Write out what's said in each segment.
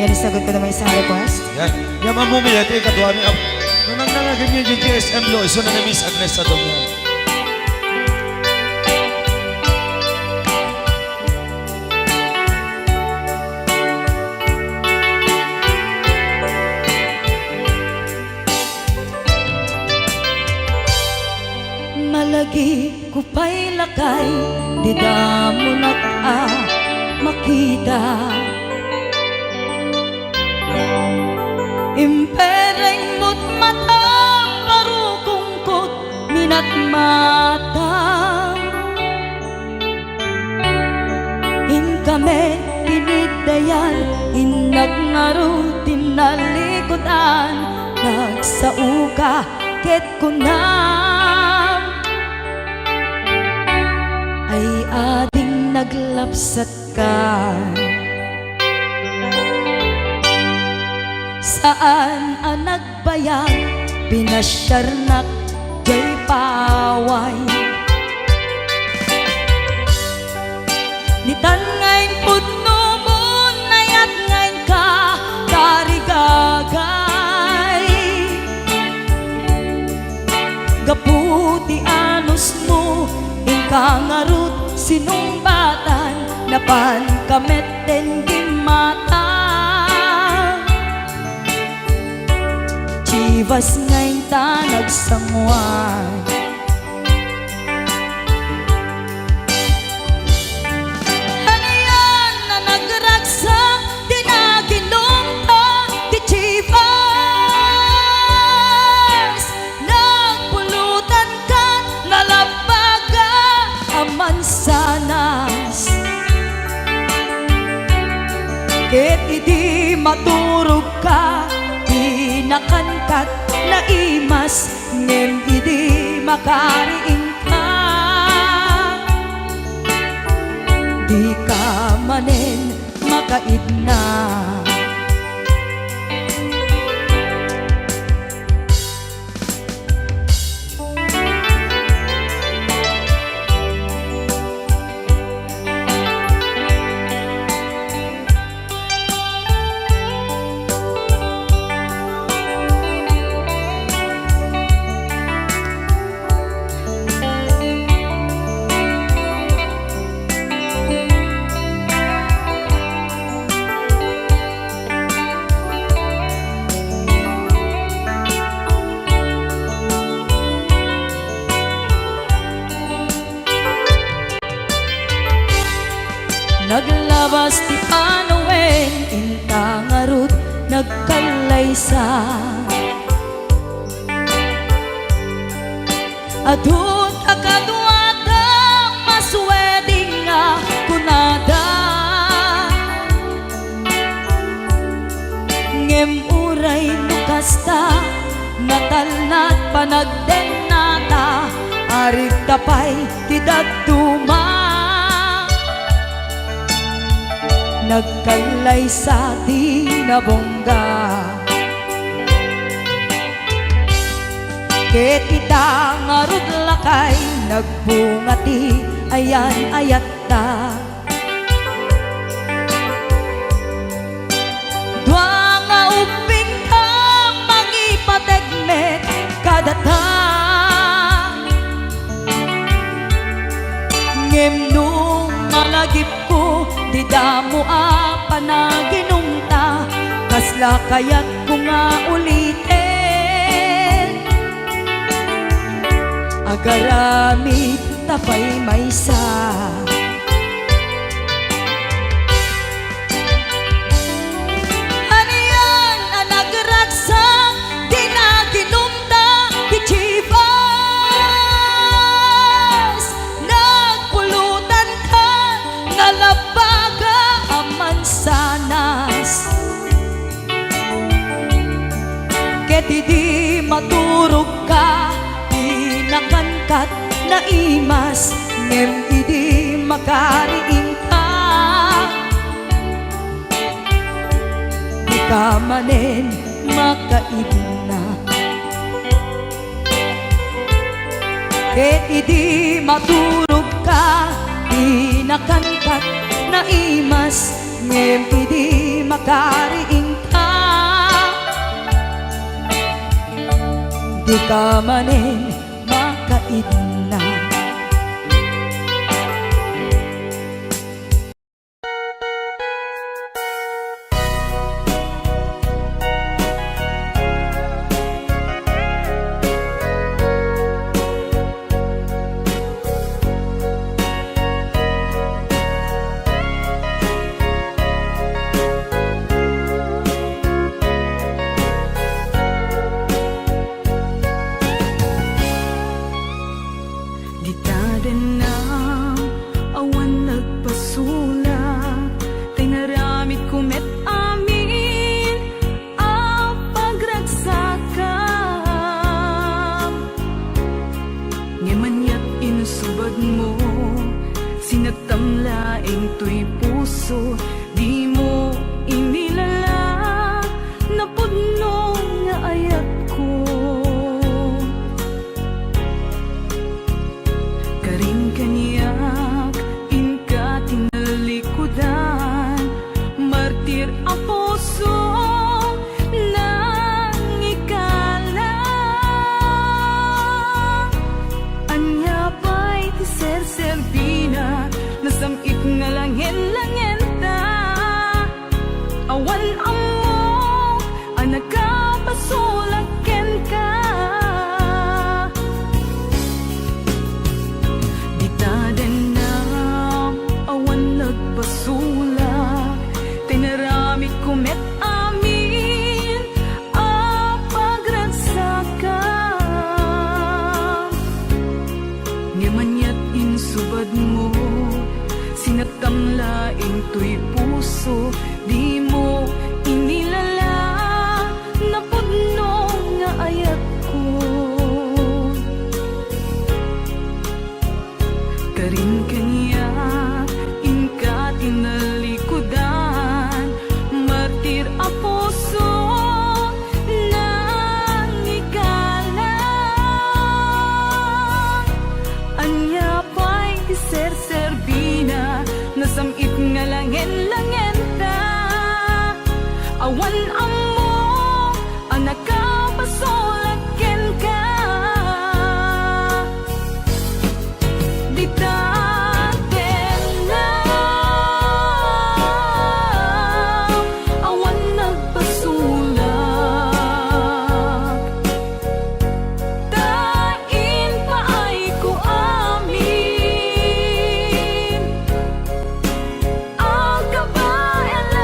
Yan, isagot ko naman isang request. Yan. Yan mamumili. Ito yung kaduha niya. Nung nanganagin niyo yung KSM Lo, iso na na-miss Agnes sa dong yan. Malagi ko pa'y lakay, di da mo makita. Impereng mo't mata, parukungkot, minat mata. In kami tinidayan, inagnaro tinalikutan, nagsauka ket kunam. Ay ading naglapsat ka, saan ang nagbayag, pinasyarnak jay paway. Nitan ngayon pudno mo, nayat ngayon ka, karigagay. Gaputi anos mo, kangarut sinumbatan, napan kamet den gimata. Chivas ngayon ta nagsangwan, hanayan na nagragsak, di na ginumta, di Chivas. Nagpulutan ka, nalabaga mansanas, ket idi maturog ka, di nakankat na imas, ngem idi makariing ka. Di ka manen makaidna, naglabas ti Panoen, intangarut nagkalaysa. Adun akaduata, masweding nga kunada. Ngem uray nukasta, natalnat panagdenata, arig tapay tidatuma. Nagkalay sa tinabongga, ket ita ngarud lakay, nagbungati ayan ayat ta. Dua nga uping ka, mangipategmet kadata. Ngem nung malagip ko, di damo panaginumta, kasla kaya't ko nga ulitin. Agaramit tapay maysa, hanayan ang nagragsak, di na ginumta, di Chivas. Nagpulutan ka, nalabaga mansanas, ket idi maturog ka, di nakankat na imas, ngem idi makariing ka. Di ka manen makaidna, ket idi maturog ka, di nakankat na imas, ngem idi makariing di ka manin makaidna. Ditadan na awan nagpasula, tay naramid kumet amin ang pagragsakam. Ngimanyat insubad mo, sinagtamlaing to'y puso, di mo inilala, napudno nga ayat ko. Karing kaniyak, inka tinalikudan, martir ang puso nang ikalang. Anya pa'y tiser-serbina, nasamit nga langin-langin ta. Awan amo, ang nagkapasulaken ka. Ditadan na awan nagpasulak, tinarami kumet amin ang pagragsakam. Ngimanyat insubad mo, sinagtamlaing to'y puso, di mo inilala, napudno nga ayat ko. Karin kaniya, inka tinalikudan, martir ang puso nang ikalang. Anya pa'y tiser-serbina, nasamit nga langin-langin ta. Awan amo, ang nakapasulaken ka. Ditaden na awan nagpasulak, tain pa ay ko amin ang kabayanan.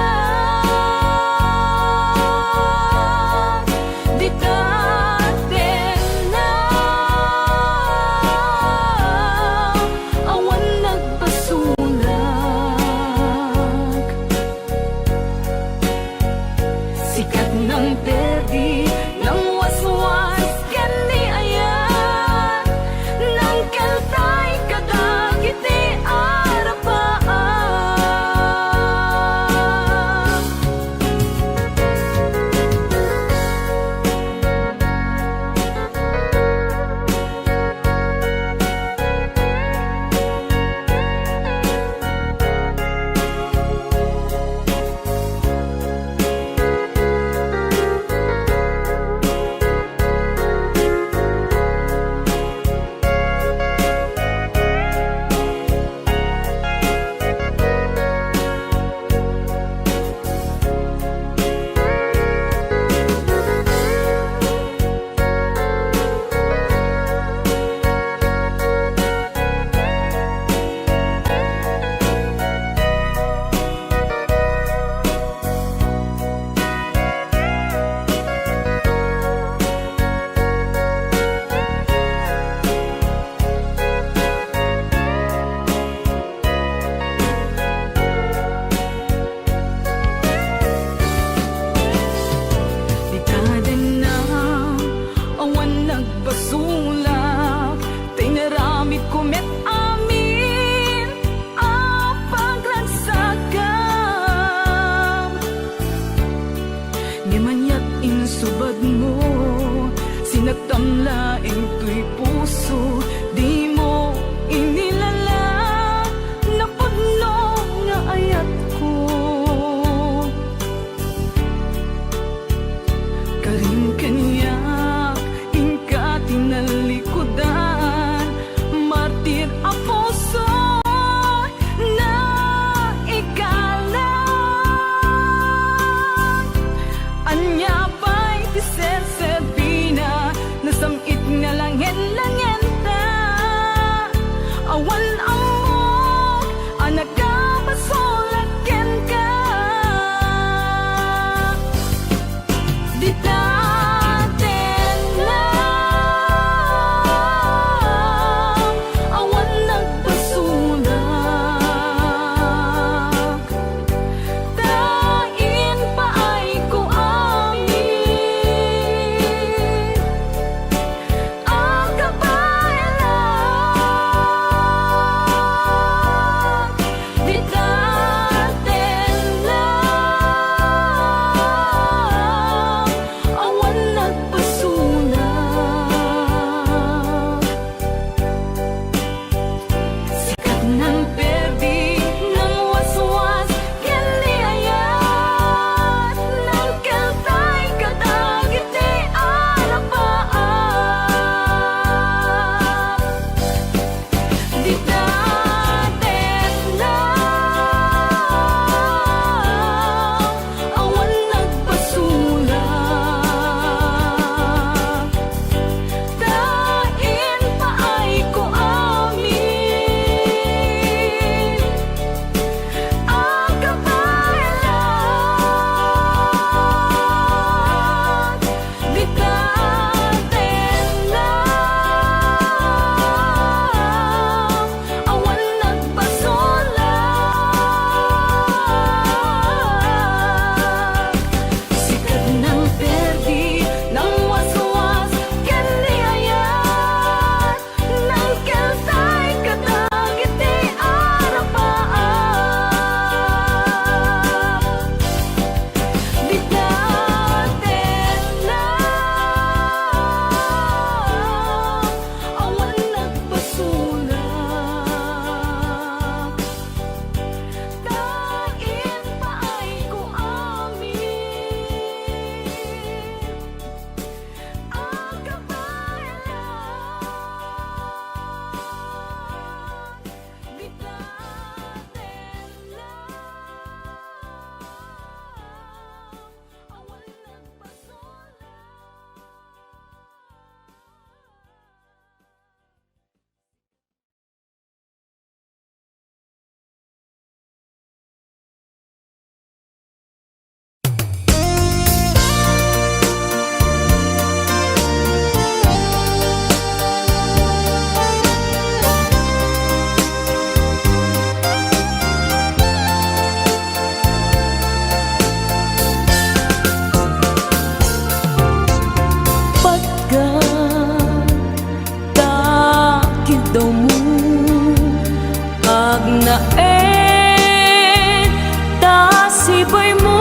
kasibay mo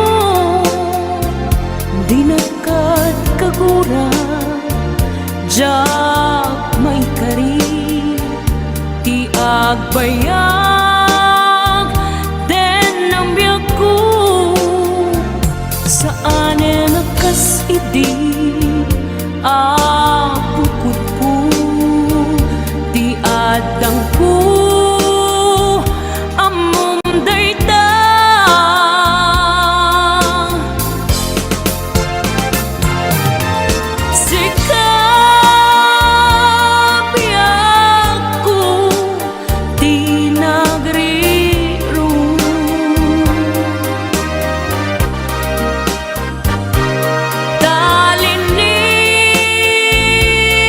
di nakat kagura jak may kari ti agbayag den ang biyak ko saan nakas idi apukod ko ti adang ko amom dayta sikap biyak ko ti nagriru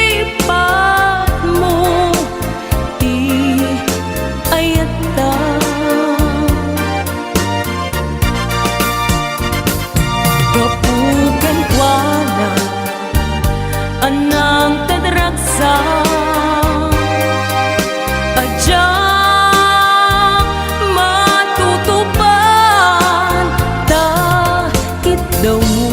talinipat mo ti ayata kapugan wala anang tadragsa adya matutupan takit daw mo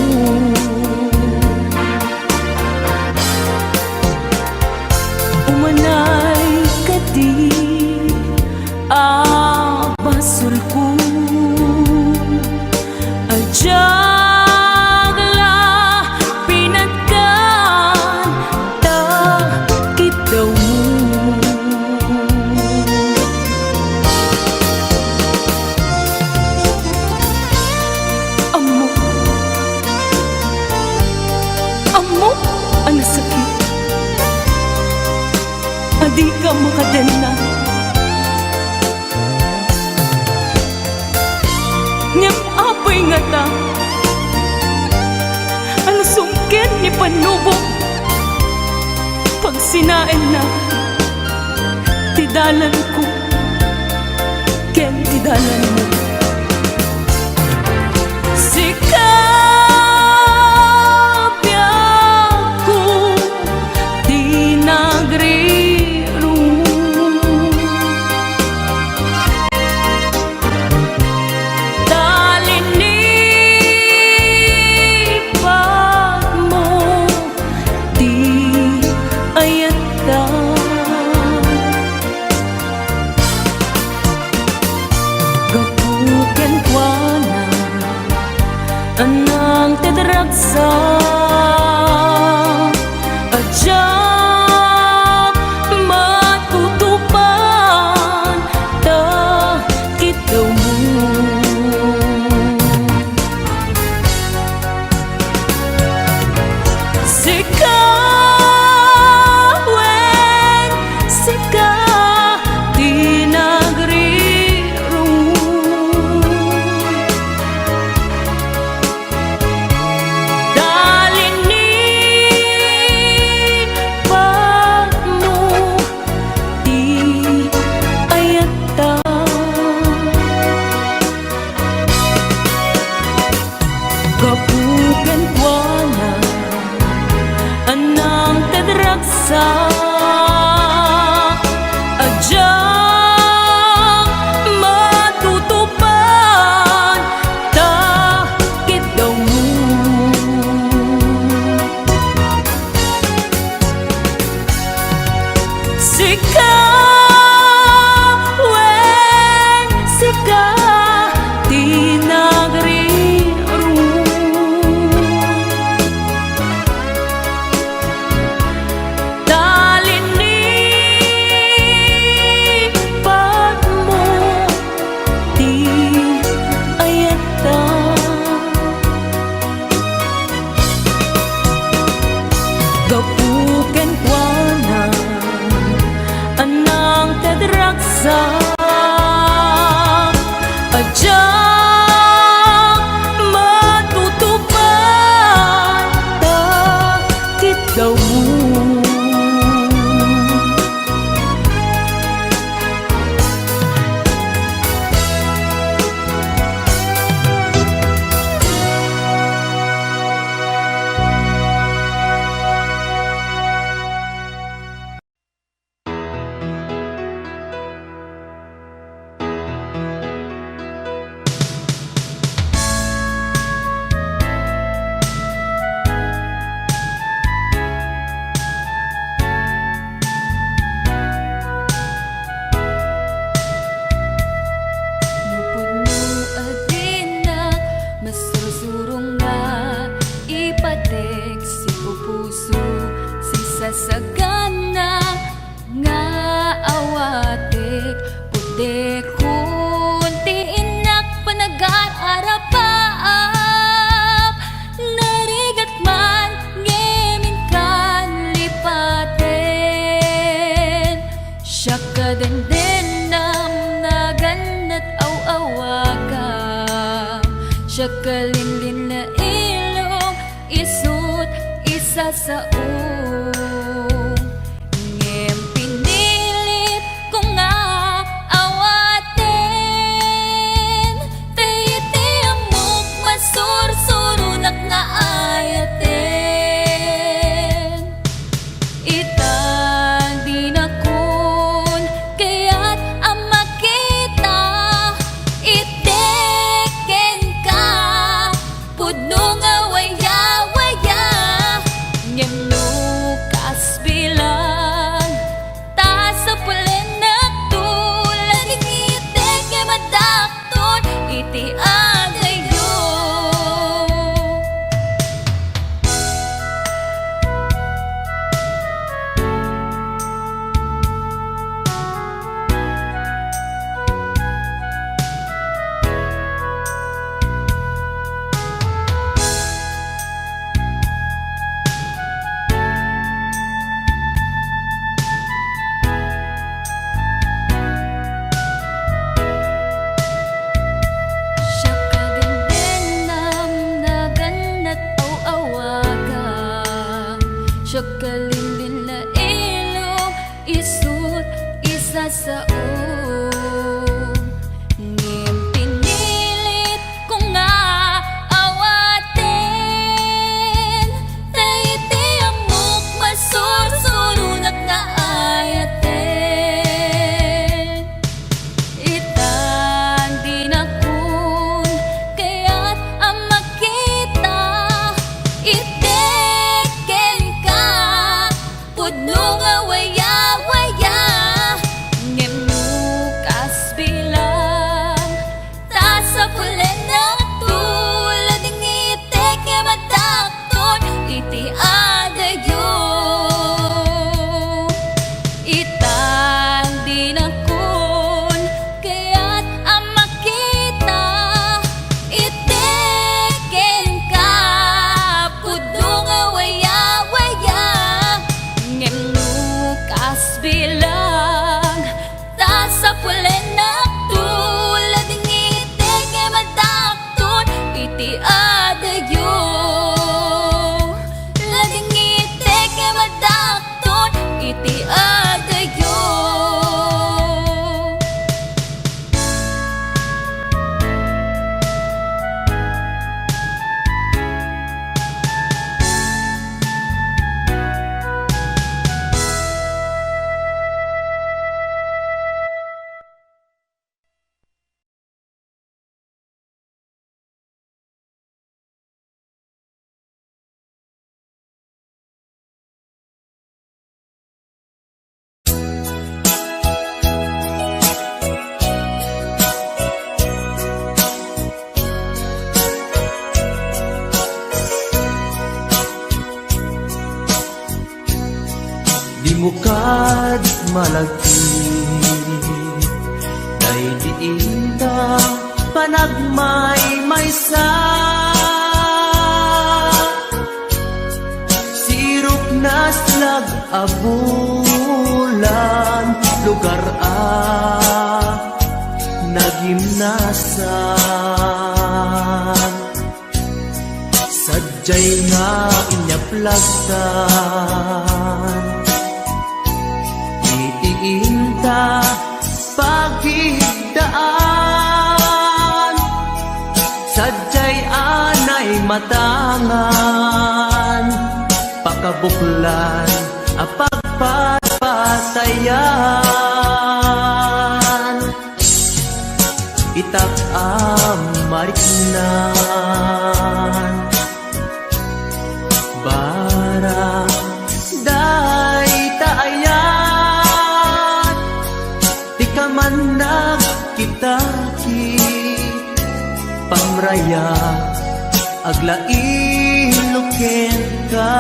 umanay kadi abasol ko adya pinagkan takit daw mo amo amo ang sakit adi ka makadena ngem apay nga ta ang sungkit ni panubok pag sinain na tidalan ko ken tidalan mo sikap biyak ko di nagriru talinipat mo di ayata gapuken kuana anang tedragsa adya matutupan takit daw mo sikaweng sika di nagriru Siya kalinlin na ilong, isut isa sa ngem pinilit ko nga awaten, tayti amok masursurunak nga ayaten. Itang di na kun kaya't ang makita, iteken ka pudno nga waya-waya, ngem nukas bilang ta sa pulen na tulad itek nga madakton iti agayo. Siya kadindenam na ganat o awagan, siya kalinlin na ilong, isut isa sa ngem pinilit ko nga awaten, tayti amok masursurunak nga ayaten. Itang di na kun kaya't ang makita, iteken ka pudno nga waya-waya, ngem nukas bilang ta sa pulen na tulad ng itek nga madakton iti adayo. Itang di na kun kaya't ang makita, iteken ka pudno nga waya-waya, ngem nukas bilang ta sa pulen na tulad ng itek nga madakton iti adayo. Lading itek nga madakton iti adayo. Di mo kad malagti, day diinda panagmay maysa. Sirok na slag abulan, lugar nagimnasan. Sadyay nga inyaplagtan, itiinta pagigdaan. Sadyay anay matangan, pakabuklan apagpapatayan. Itak mariknan, barang day taayan. Di ka man nagkitaki, pamraya aglailuken ka.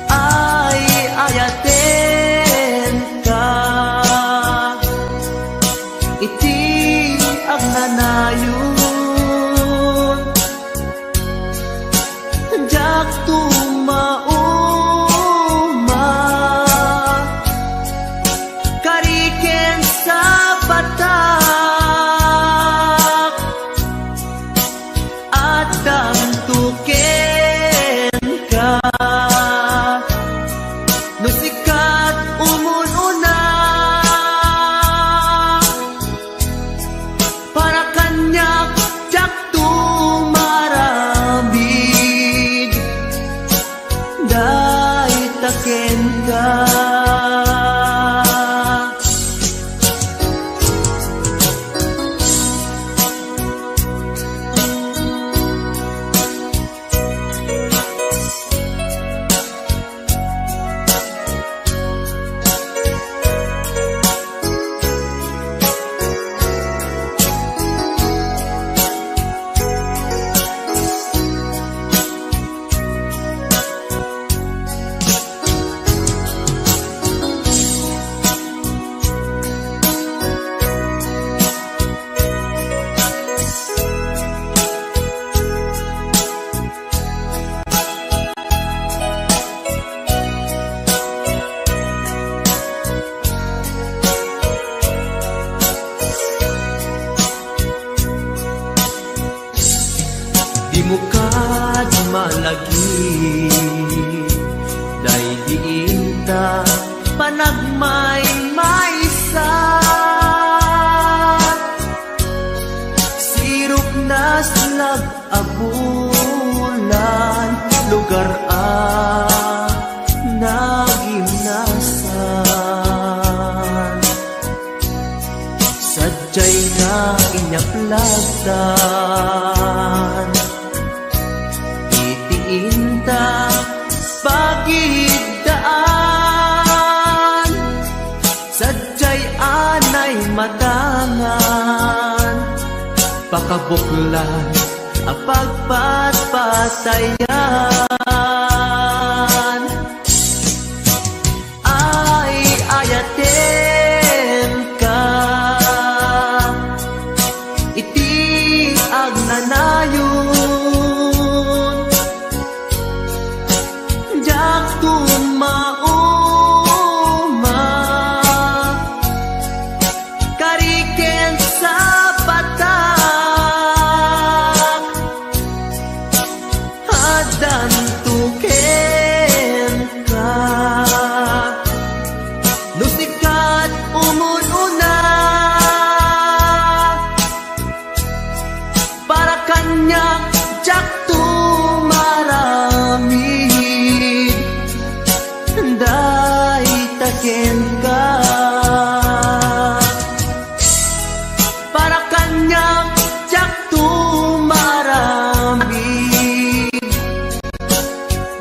Ay ayaten ka, iti agnanayon. Jak tumauma, kariken sa batas. malagi day diinta panagmay maysa sirok na slag abulan lugar nagimnasan sadyay na inyaplagdan itiinta pagidaan sadyay anay matangan pakabuklan ang pagpatpatayan ay ayaten ka iti agnanayon jak tumauma kariken sa patak hadan tuken ka nusikat umununa para kanya jak tumaramid day taken ka para kanya jak tumaramid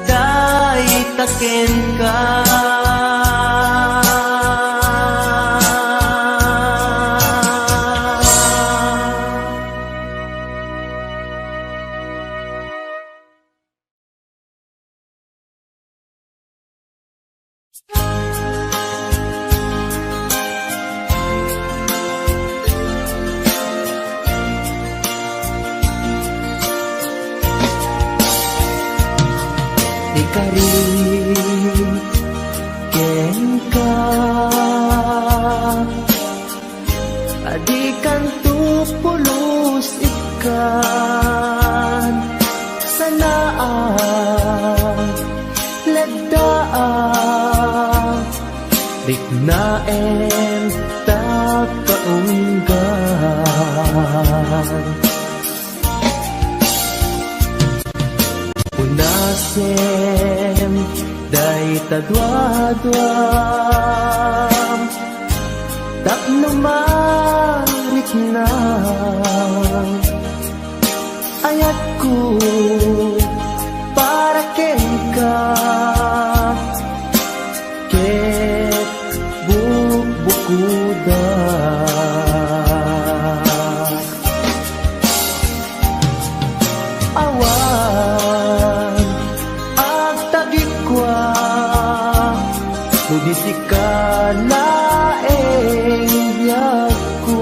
day taken ka ikarin ken ka adikan tupulos ikan sanaan ledaan bignaen takaunggan unasem day tadwadwam tapno marik na ayat ko para ken ka ket bukuda awan agtagikwa kudisi ka laeng biyagko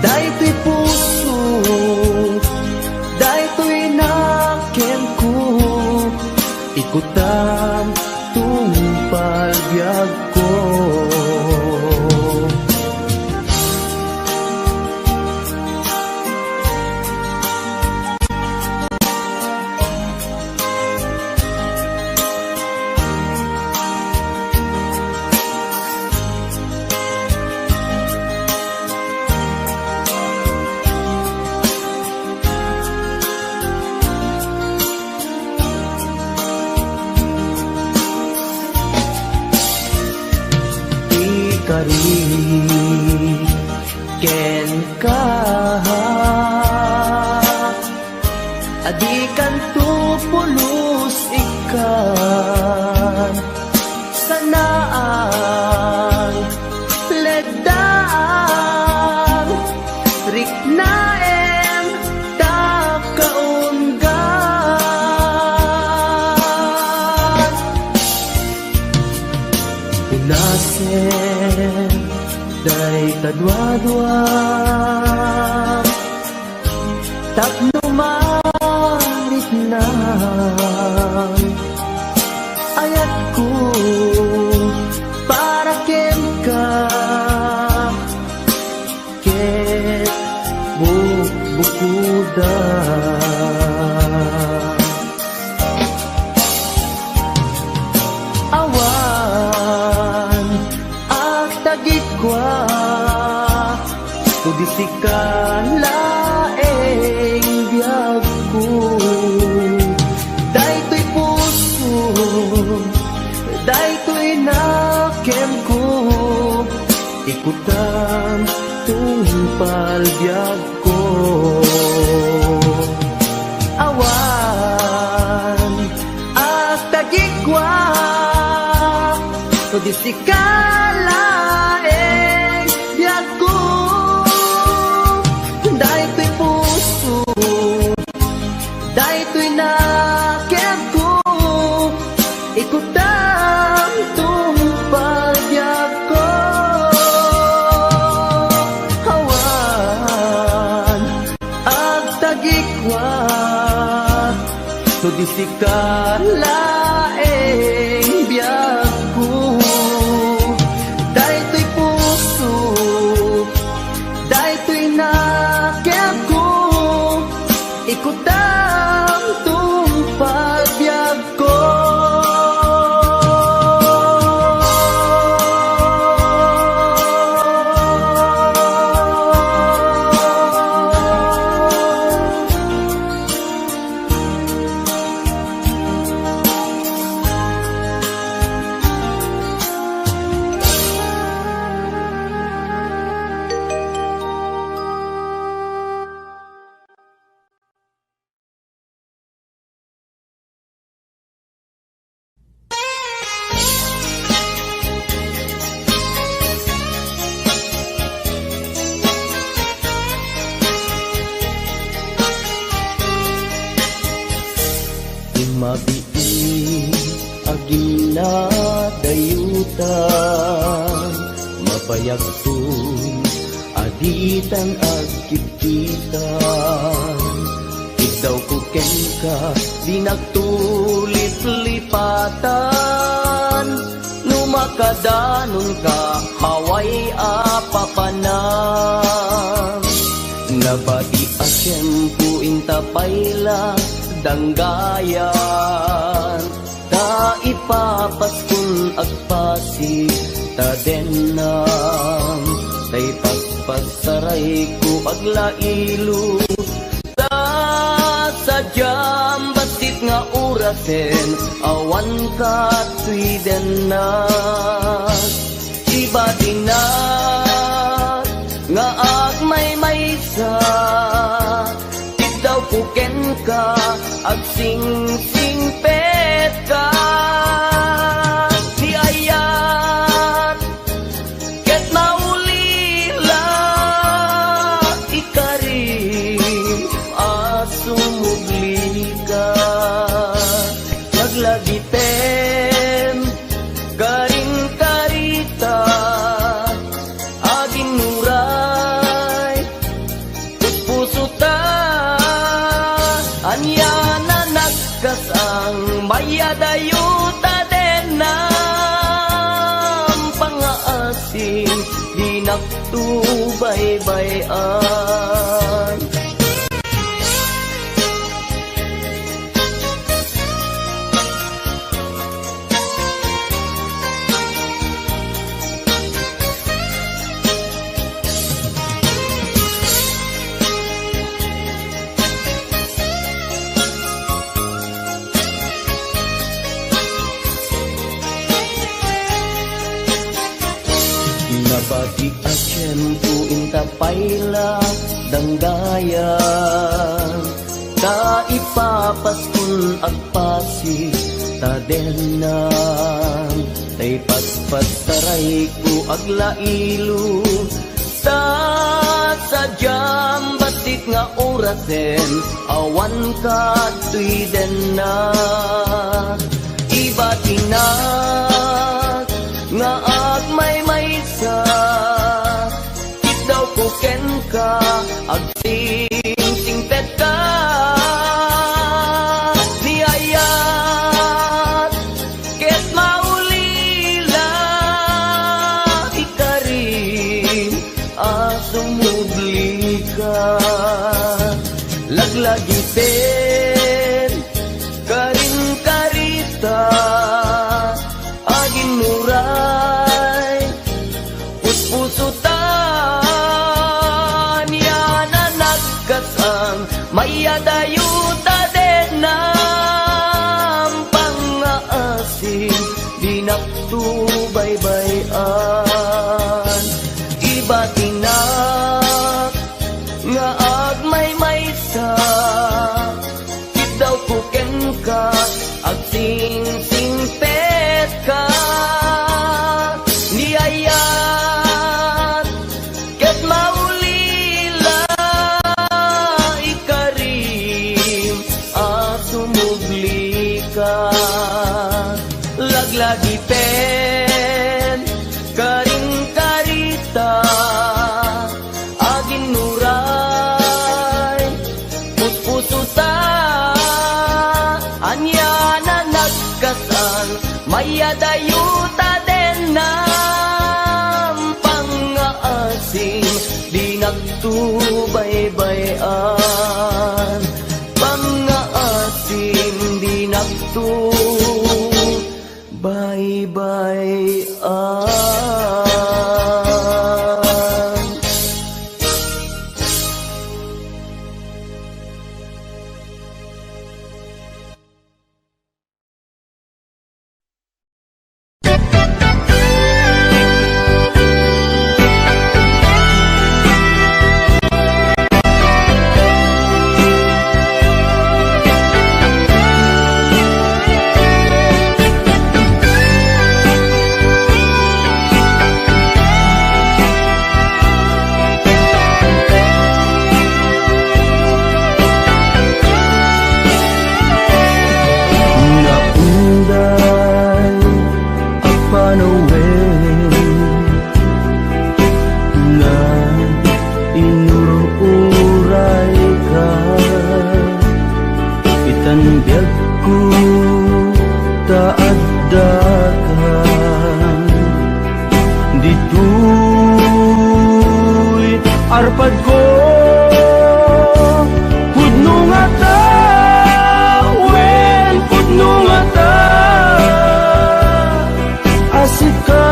daytoy puso daytoy naken ko ikutan tungpal biyagko kari ken ka adikan tupulos ikan sanaan ledaan riknaen takaunggan unasen day tadwadwam tapno marit na ayat ko para ken ka ket bukuda Tudi si kalaeng biyag ko. Daytoy puso, daytoy nakem ko. Ikutan tungpal biyag ko. Awan at tagikwa, tudi si kalaeng biyag ko. Daytoy puso, daytoy nakem ko. Ikutan tungpal biyag ko. Hawan at tagikwa, tudi si kalaeng biyag ko. Daytoy puso, daytoy nakem ko. Ikutan tungpal biyag ko. Mabiin agila dayutan, mabayagtun aditan agkititan. Ikaw kuken ka di nagtulip-lipatan, numakadanon ka haway apapanan. Nabati asyempu intapayla danggayan, ta ipapaskun agpasi tadenam. Tay paspasaray ko aglailo, ta sadyam basit nga urasen, awan ka tuidenas. Iba dinat nga agmay-maysa, daw puken ka, agsing-singpet ka. Di ayat, ket maulila, ikarim, asumugli ka. Maglagiten, karing-karita, aging nuray, puso ta. Anya na nagkasang mayadayuta den ng pangaasin, di nagtubay-bayan. Nabati asyempu intapayla danggayan, ta ipapaskun agpasi tadenam. Tay paspasaray ko aglailo, ta sadyam basit nga orasen, awan ka tuidena. Iba tinat nga agmay-maysa, daw kuken ka, agsing-singpet ka. Di ayat, ket maulila, ikarim, asumugli ka. Laglagiten, karing-karita, aging nuray, puspuso Niya na nagkasang mayadayuta din ng pangaasin di naktubaybayan iba tinak nga agmay maysa daw kuken ka ag sing pet ka niyayat ket maulila ikarim at sumugli ka laglagi pen karing karita agin nuray puspusuta anya na nagkasal mayadayuta din ng pangaasing di nagtubaybayan pangaasing di nagtubaybayan. Arpad ko pudno nga ta wen pudno nga ta asik ka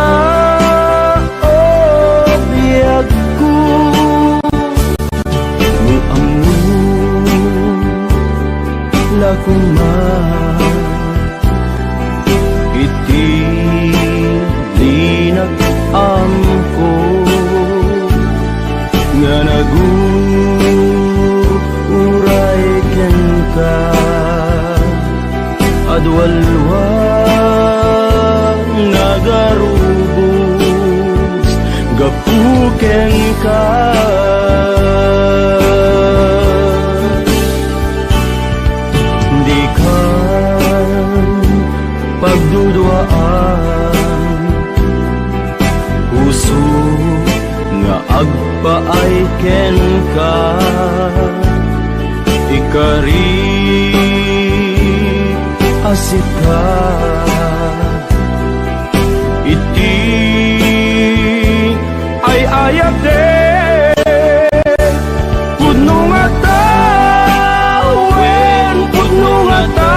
biyag ko muamun lakuma iti linag amko nga naguray ken ka adwalwa nagarubos gapuken ka di ka pagdudwaan puso nga agpaay ken ka ikari asika iti ay ayat pudno nga ta wen pudno nga ta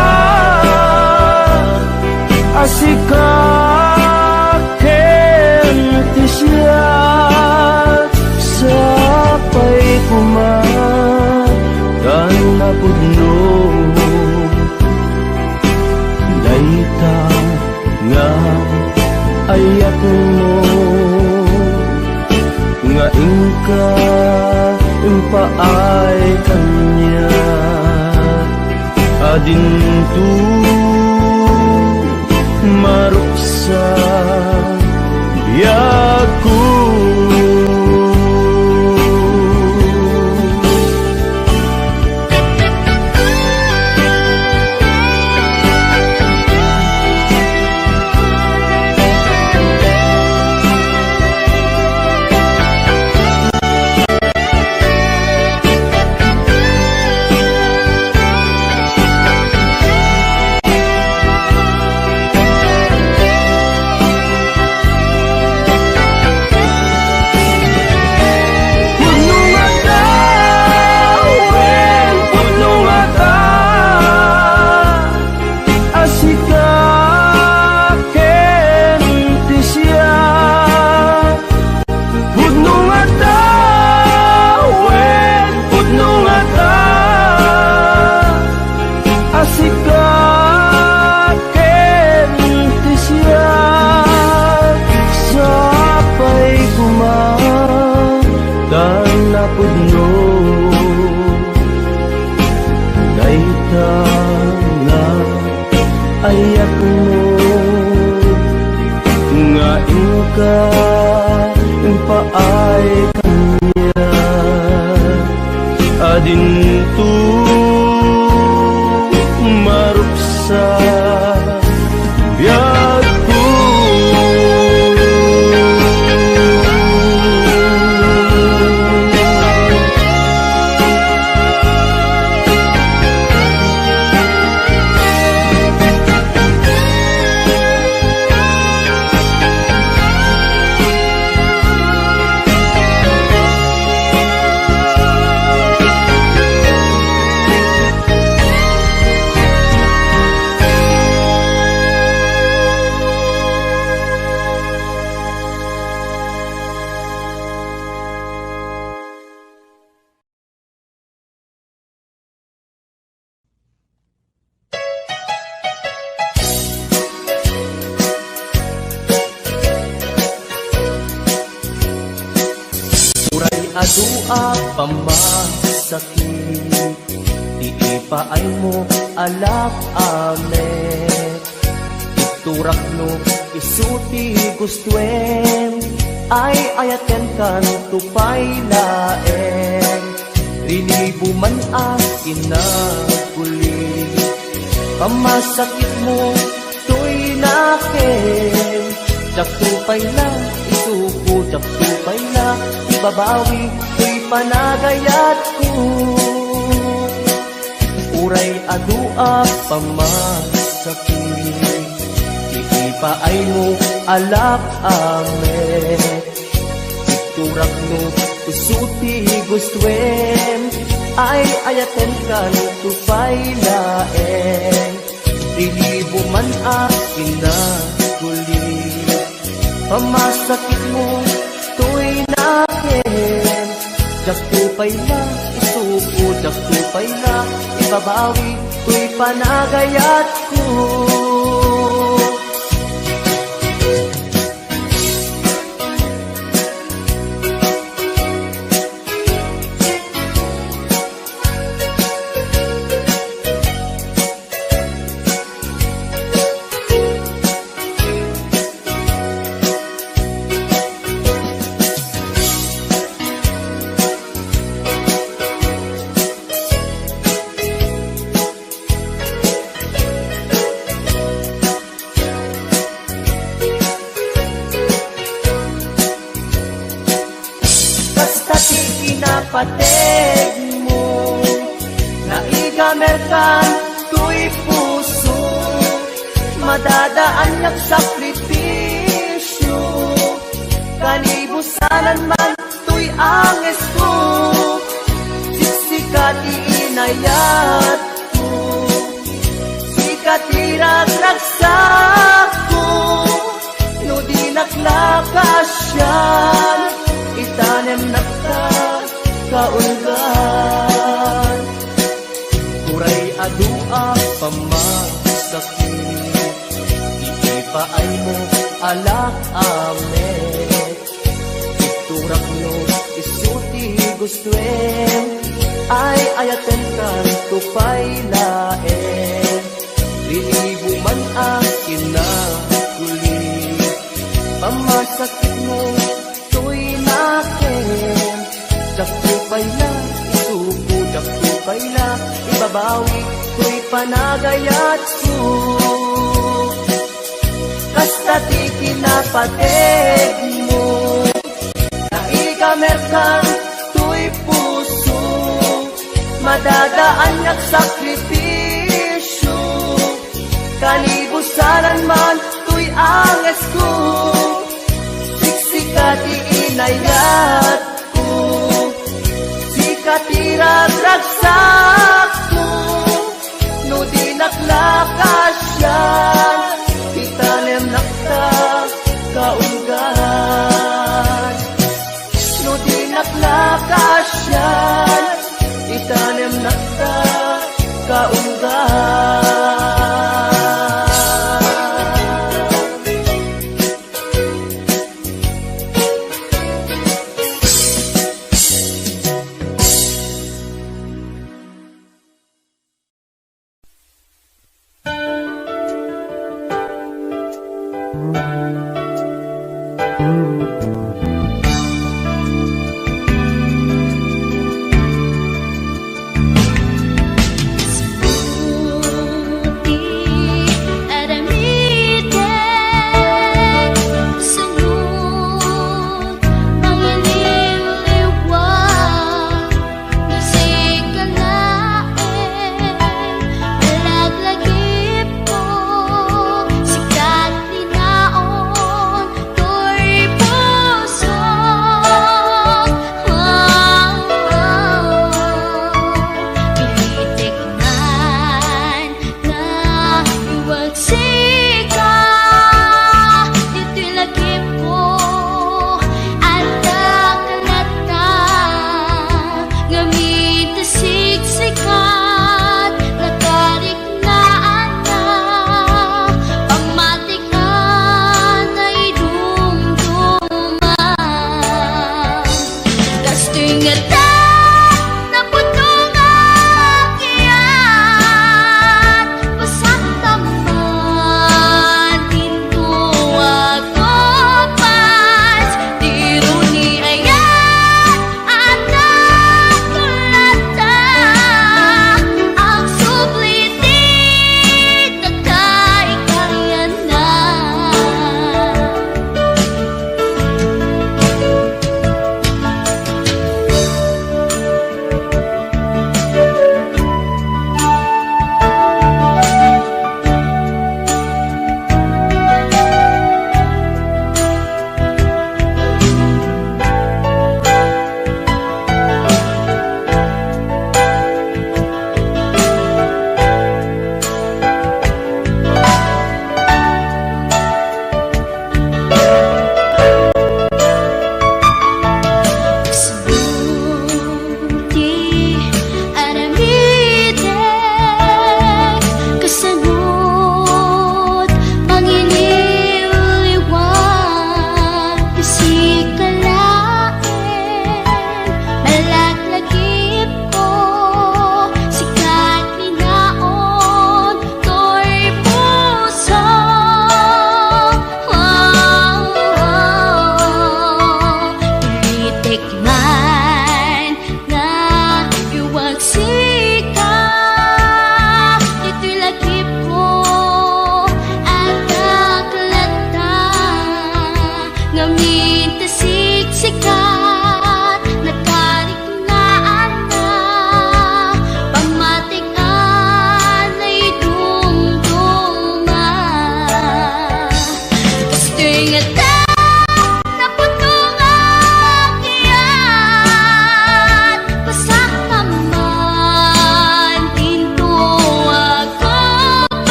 asika ken ti siya sapay kumakan na pudno dayta nga ayat mo nga ingka impaay kanya adintu maruksa biyaku paay kanya adintu maruksa biadku. Adua pamasakit, di ipaay mo alak amet. Iturak no isuti gustuen, ay ayaten kan tupay laeng. Rinibo man ang inaguli, pamasakit mo to'y nakin. Jaktupay na isuko, jaktupay na ibabawi, to'y panagayat ko. Uray adua pamasakit, iipaay mo alak amet. Iturak no usuti gustuen, ay ayaten kan tupay laeng. Rilibo man akin na guli, pamasakit mo to'y nakin. Jaktupay na isuko, jaktupay na ibabawi, to'y panagayat ko. Pateg mo, naigamerkan to'y puso, madadaan yak sakripisyo. Kanibusanan man to'y anges ko, siksikat iinayat ko, sikat iragraksak ko. No di naklakasyan, itanem nakta kaulgan. Uray adua pamasakit, iipaay mo alak amet. Iturak no isuti gustuen, ay ayaten kan tupay laeng. Rinibo man akin na guli, pamasakit mo to'y nakin. Jaktupay na isuko, jaktupay na ibabawi, to'y panagayat ko. Kastati kinapateg mo, naigamerkan to'y puso, madadaan yak sakripisyo. Kanibusanan man to'y anges ko, siksikat iinayat ko, katiragraksak ko. No di naklakasyan, itanem nakta kaulgan. No di naklakasyan, itanem nakta kaulgan.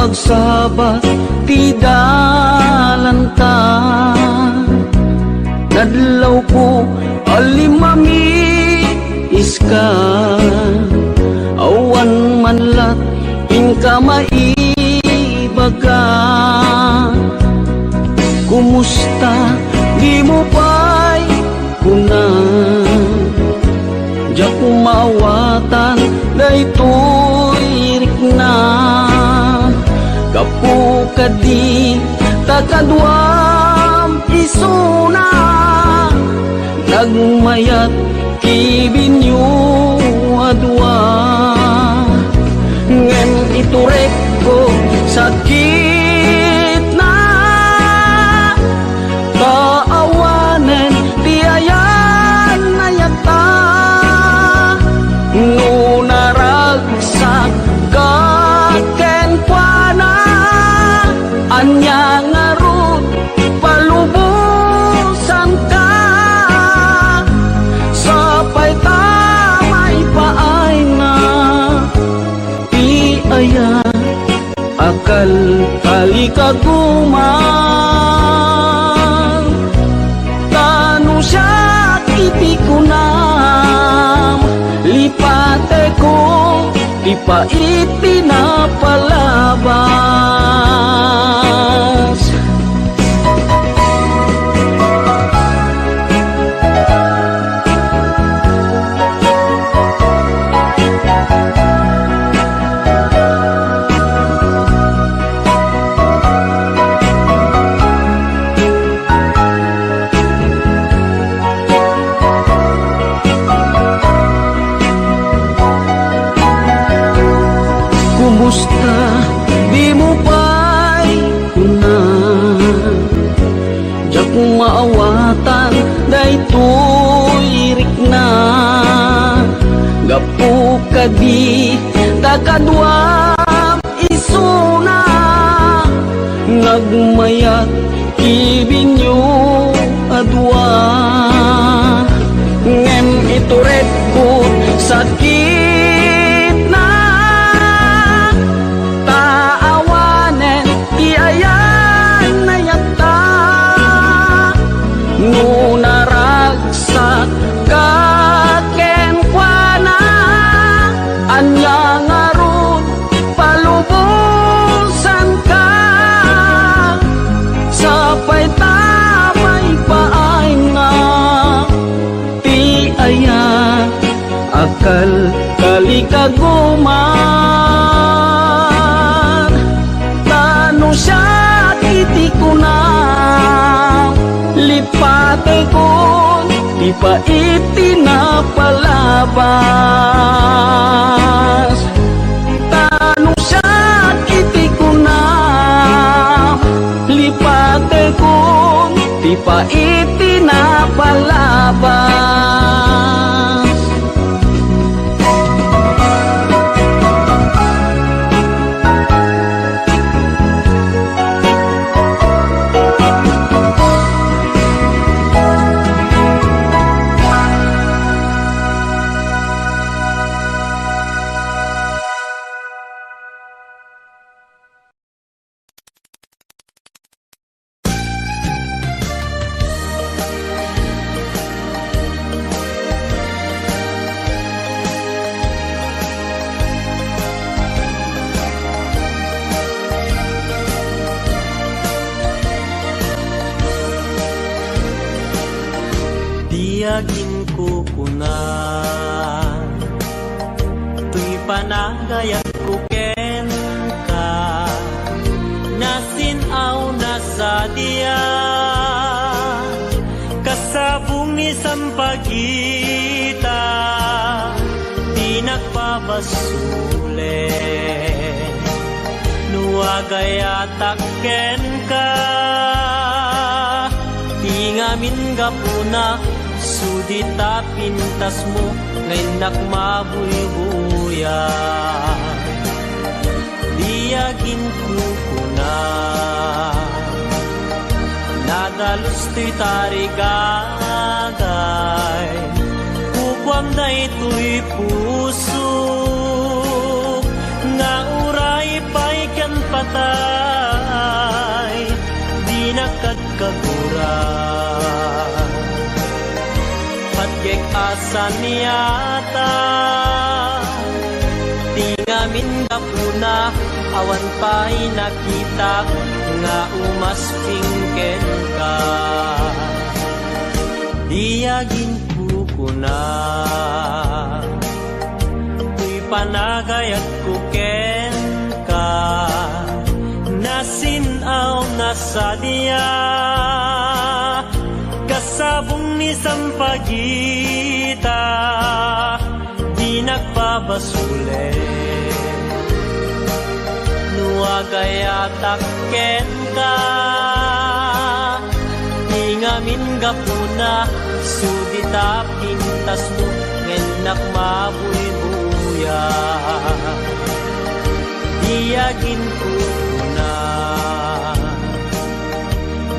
agsabat ti dalanta nadlaw ko alimami iska awan manlat inka maibaga kumusta di mo pa'y kunan diya kumawatan daytoy rikna kapu kadi takadwam isuna nagmayat kibinyo adwa ngem iturek ko sakit na kaawanen tiayan na yata nunaragsak kaken kuana anya ngarut palubusan ka sapay tamay paay na piaya akal kalikaguman pa ipinapalabas. Kumusta di mo ba'y kunan? Diyak maawatan daytoy rikna. Gapu kadi takadwap isuna. Nagmayat kibinyo adwa. Ngem ituret ko sakit na. Taawanen iayan na yata. Ngunaragsak kakenkwana. Anya ngaron palubusan ka. Sapay tamay paay nga. Ti aya akal kalikaguman. Tano siya kiti ko na. Lipate ko di pa itinapalabas. Tano siya kiti ko na. Lipate ko di pa itinapalabas. Tiyagin ko kunan, tuy panagayat ko ken ka, nasinaw na sa diya, kasabong ni sampagita, di nagpabasule, nuagayatak ken ka, di ngamin gapuna, sudita pintas mo ngayon nakmabuybuya. Diyagin ko na nadalos to'y tarigagay, kukwam na ito'y puso nga uray pa'y kan patay, di nakagkaguran. Patgek asan niyata, tingamin kapuna, awan pa'y nakita, nga umaspingken ka. Diyagin ko na, tuy panagayat ko ken ka, nasinaw na sa diya, kasabong ni sampagita, di nagpabasule, nuagayatak ken ka, ngamin gapuna, sudita pintas mo, ngenak mabuybuya. Diyagin ko na,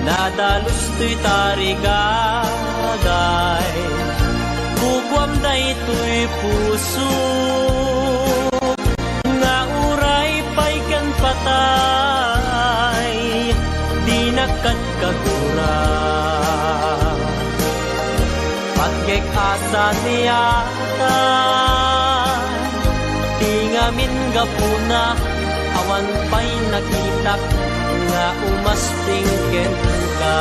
nadalos to'y tarigagay, kukwam na ito'y puso, nga uray pa'y kan patay, di nakagkaguran. Patgek asa niyata, tinga amin gapuna awan pa'y nakita nga umasping ken ka.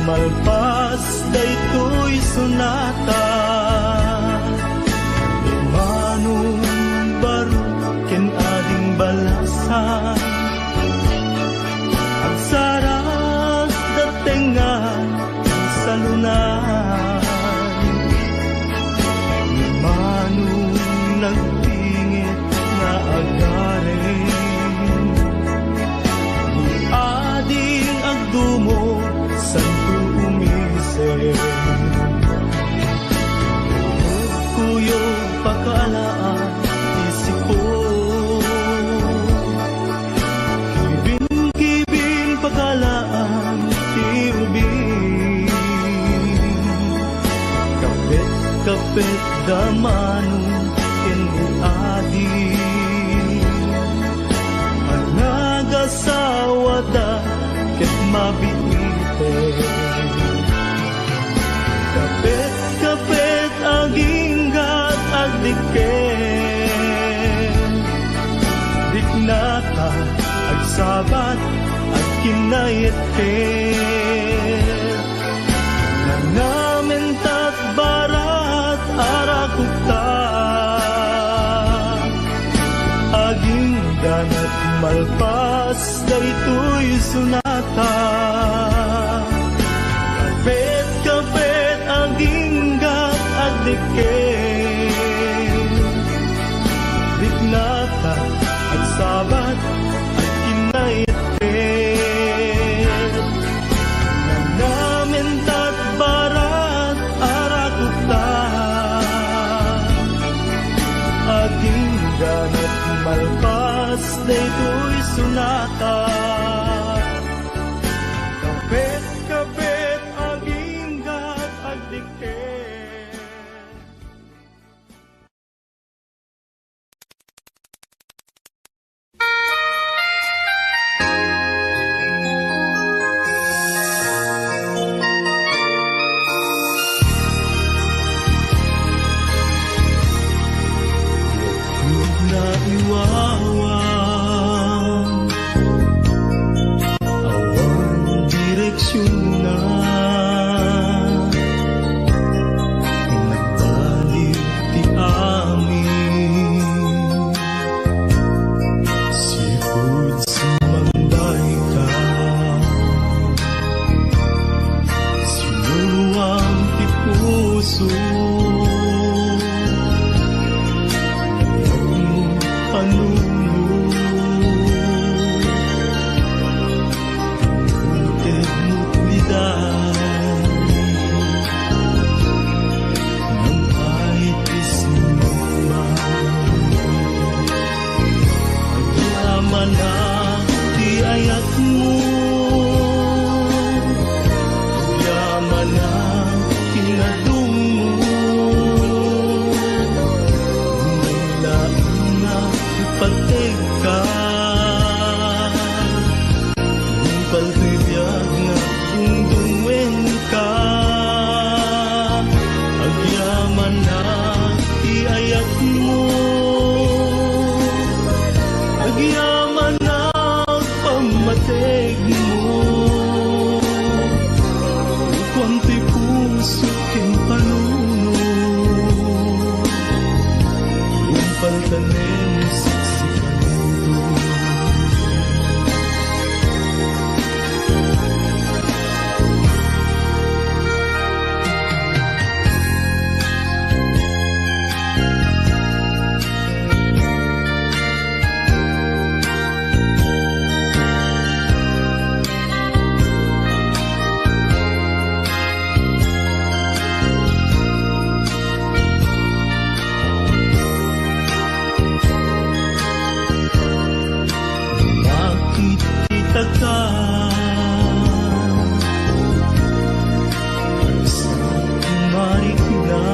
Malpas daytoy sunata Manong baro ken ading balasan Ang sarap datengan sa lunan Manong nagtingit na agarin Ni ading agdumo santo umise kuyo pakalaan isipo kibin pakalaan tiubin kapit damanong kenadi anagasawa ket mabiti kapit aginggat agdiken Diknata agsabat at kinayetken Nanamentat barat arakukta Aginggan at malpas daytoy sunata Kapit aginggat agdiken Diknata agsabat at kinayetken Nanamentat barat arakukta Aginggan at malpas daytoy sunata Kapit aginggat agdiken na iwawan awan direksyon na nagbalik ti amin sipud sumanday ka sinuwang ti puso anong tanim siksikan ko. Nakikita ka sa marikla,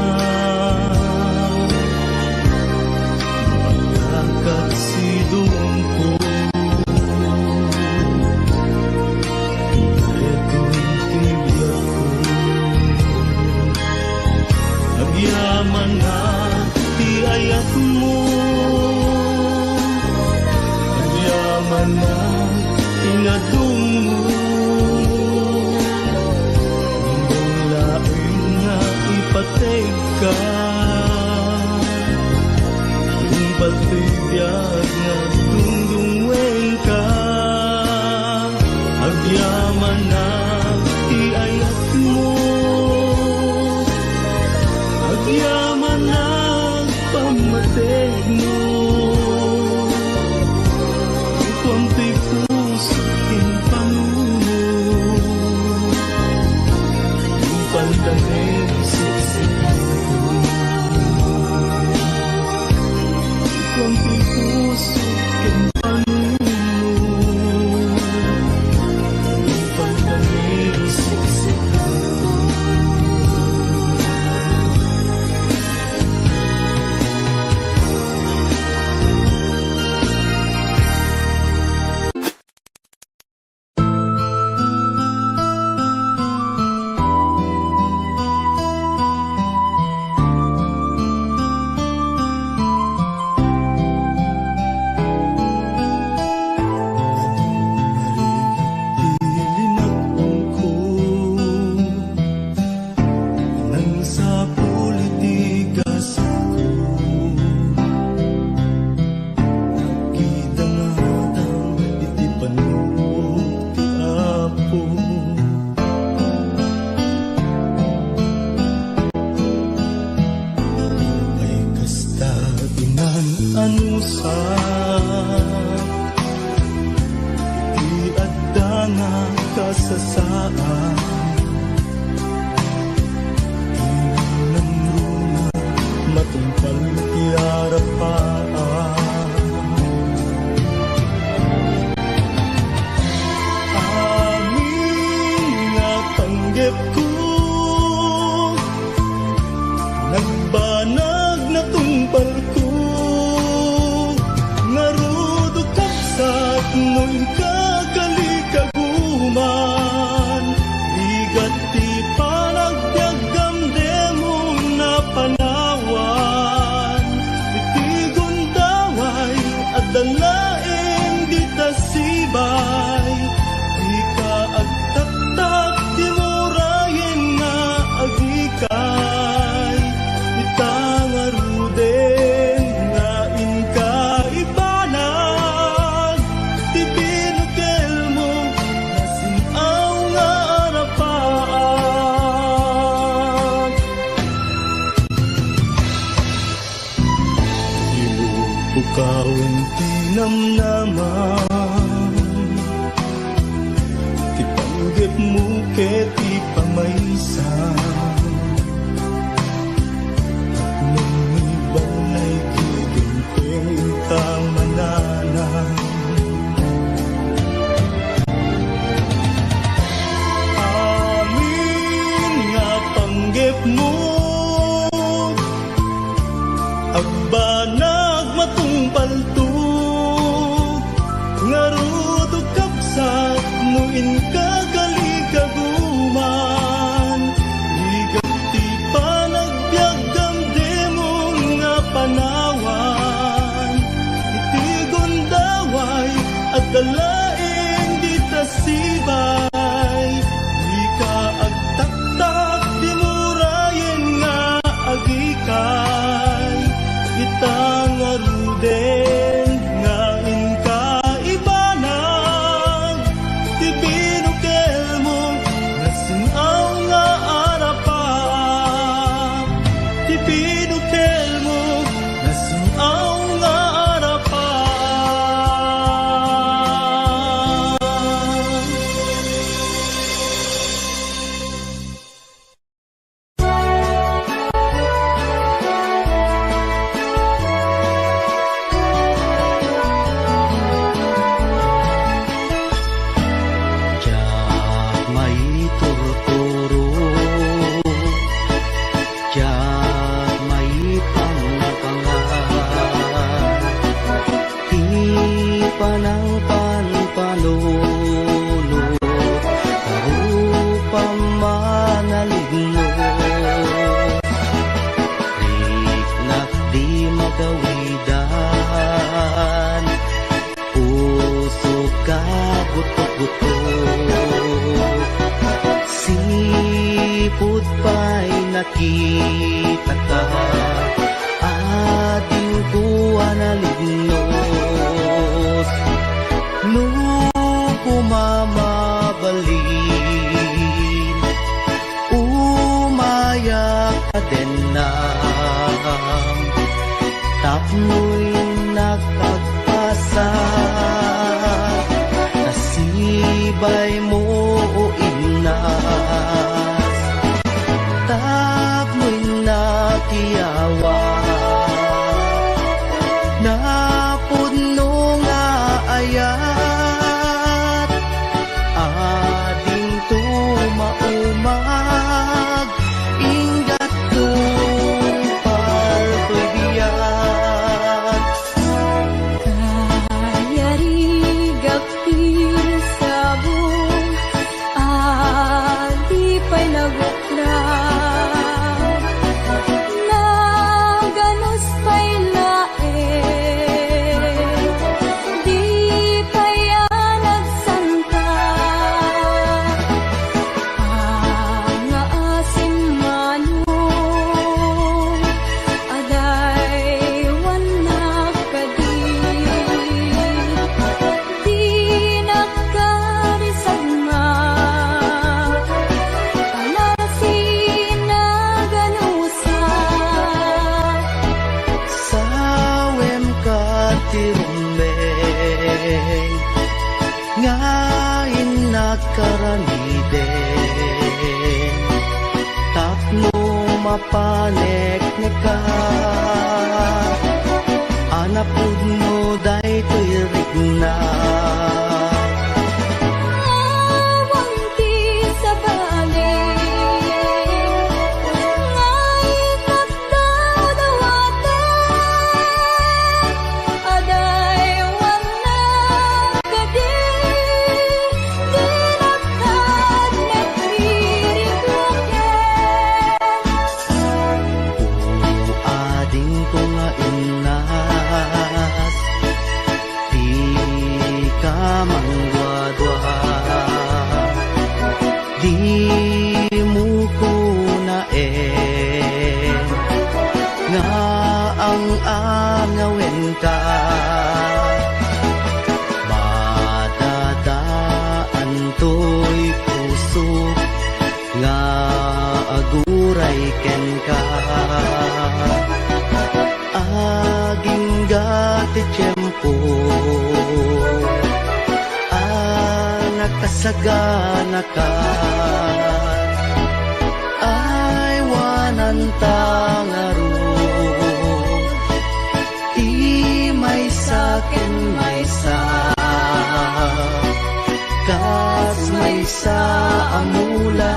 magkakatsidong ko. Ito'y tibyak ko, nagyaman na tiayat mo, nagyaman na inadong mo. Nindong laing nga ipatay ka, yung patibiyag nga dungdungweng ka. Agyaman na iayat mo, agyaman na pamatay mo. Kuwampi puso king panuno, yung pandanig siksikan ko. Kuwampi puso king panuno, yung pandanig siksikan ko. Ilimat ko nang sa politikas ko, nakita nga tang iti panuot ti Apo. Ay kasta inananusan, iadda nga kasasaan. Tinang runa matungkal ti arapaan. Amin nga panggep ko, nagbanag na tungpal ko. Narudo kapsat mo'y kagalikaguman, ligat ti panagbiagam demo na panawan. Iti gundaway at dalaeng di tasibay, di ka agtaktak di murayin nga agikay. Itangaruden nga inka ibanag, ti binukel mo nasinaw nga arapaan. Ibubukawan ti namnaman, ti panggep mo ket ti pamaysa. Nung ibang ay giginting kang mananan, amin nga panggep mo, agbanag matungpal to. Ngarudo kapsat no in kagalikaguman, ligat ti panagbiagam demon nga panawan. Iti gundaway at dalaeng di tasibay, di ka agtaktak di murayen nga agikay. Itang arudo den nga inkaibanan ti binukel mo nasinaw nga arapan ti binukel mo nasinaw nga arapan. Tiyak may turturo, tiyak may pangpangan, di panang panpanulo, karupang manaligno, riknak di magawidan, puso ka butok-butok, sipot pa'y nakita ka, ating kuha na lignos, lupo mamabalin, umayak ka din na, tapno'y nakagpasa, nasibay mo o inas, tapno'y nakiyawa, napuno nga ayat, ading tumaumag, ingat tupal to'y biyat. Kayarigapil sabong adi pa'y naguklaw Naganos pa'y lae di pa'y nagsanta ang asim manong aday wanak kadi di nakarisagma alasin na ganusa Sawem ka tirumbeng, ngayon nakaramiden, tapno mapanek ka, anapud mo day to'y rigna. awang ti sa balik ngay nakdaw dawatan aday wanak kadi di nakad nagririgloken Ading ko nga inas, di ka mangwadwa, di mo ko naen, nga ang angawin ka, madadaan to'y puso, nga aguray ken ka, aging gati tiyempo, nakasagana ka, ay wanan tangaro, di may sakin may sa, kas may sa amula,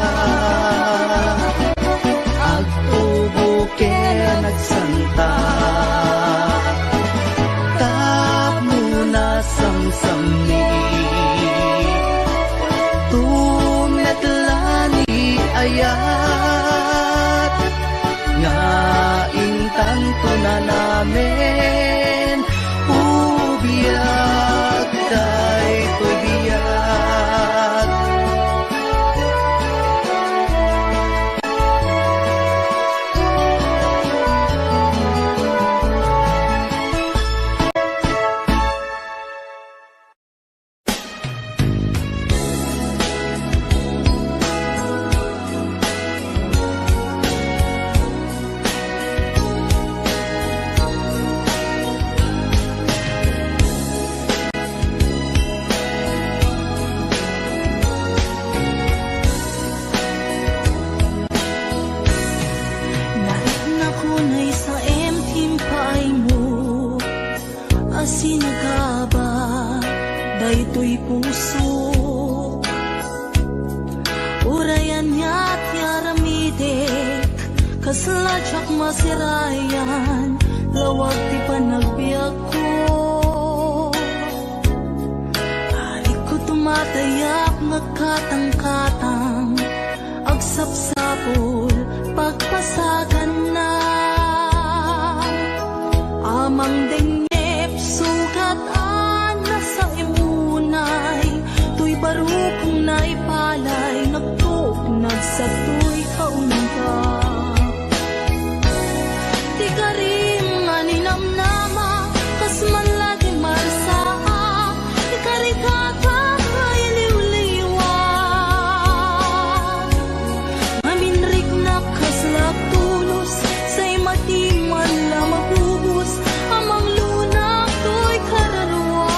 agtubo ke nagsanta, tap muna samsami, tumetlani ayat, nga intanto na namin, ubiyag tay to'y biyag. puso. Urayan niya at yaramidik, kaslajak masirayan, lawag ti panagbiag ko. Ari ko tumatayak nagkatang-katang, agsapsapol pagpasagan na. Amang dengep sugat na sa imunay, tuy barukong naipalay, nagtuknag sa tuy kaunga. Di ka rin maninamnama, kas man lagi marsaa, di ka rin kakakay liwliwa. Maminrik na kaslak tulos, sa'y matiman la mabubos, amang lunak to'y kararwa.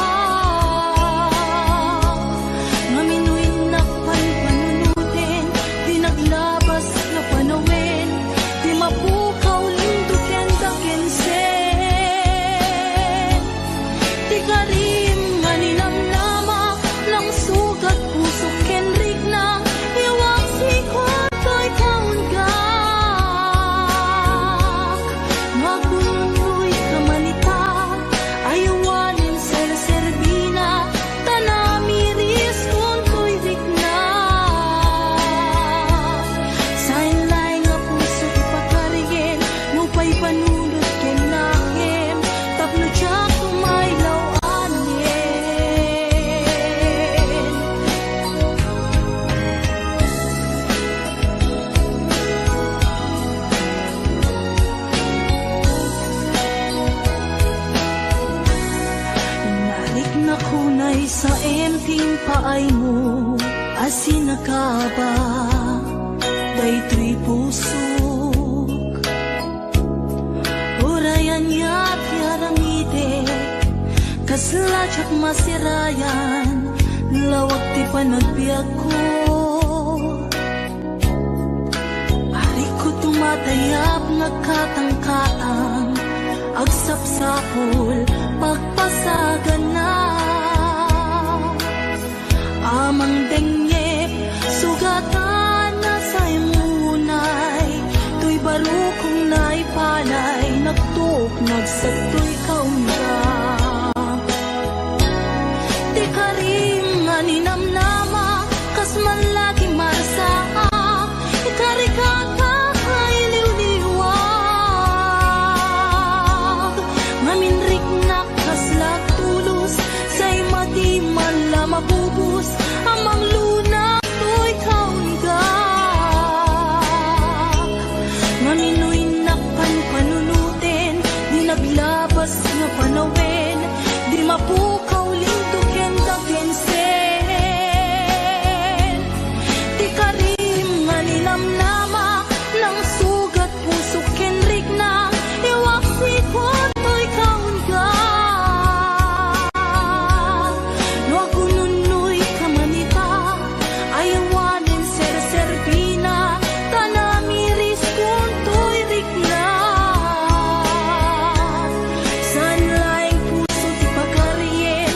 Maminuin na panpanunutin, di naglabas na panawin, di mapukaw lindukin dakinsin. Di ka rin maninamnama, lang sugat puso kenrik na, iwang sikot to'y kaunggak. Magunoy ka manita, ayawanin ser-serbina, tanamiris kung to'y rikna. Sain lay nga puso ipakarigin, nupay panunod kinahim, tapno siya kumaylaw anin. Narik na kunay sa emping paay mo, asin na ka ba, daytoy pusok. Urayan ya't yaramide, kaslajak masirayan, lawag ti panagbiag ko. Ari ko tumatayap nagkatang-katang, agsapsapol pagpasagan na. Amang dengep sugatan na sa imunay, tuy barukong naipalay, nagtuknag sa tuy kaunga. Di ka rin maninamnama, kas man lagi marsaa, ikari kakakay liwliwag. Maminrik na kaslak tulos, sa'y matiman la mabubos, amang lunak to'y kaunggak. Maminoy na panpanunutin, di naglabas na panawin, di mapukaw lindukin dakinsin. Di ka rin maninamnama, lang sugat puso kenrik na, iwak sikot to'y kaunggak. Nagununoy ka manita, ayawanin ser-serbina, tanamiris kung to'y rikna. San laing puso ti pagkarien,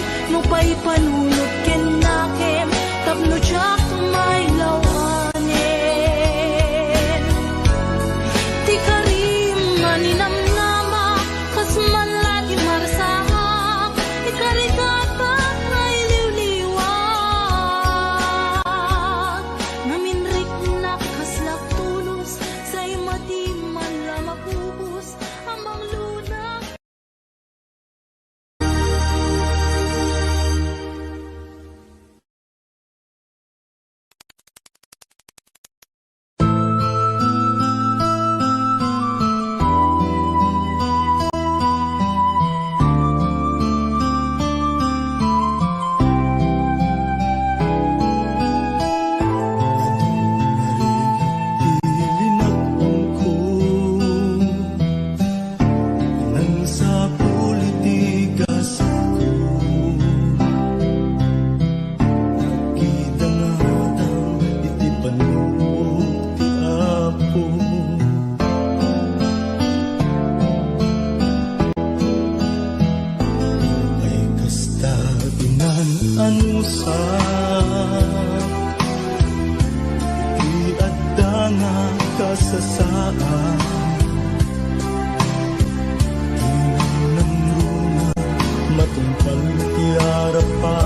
tungkol tiara pa.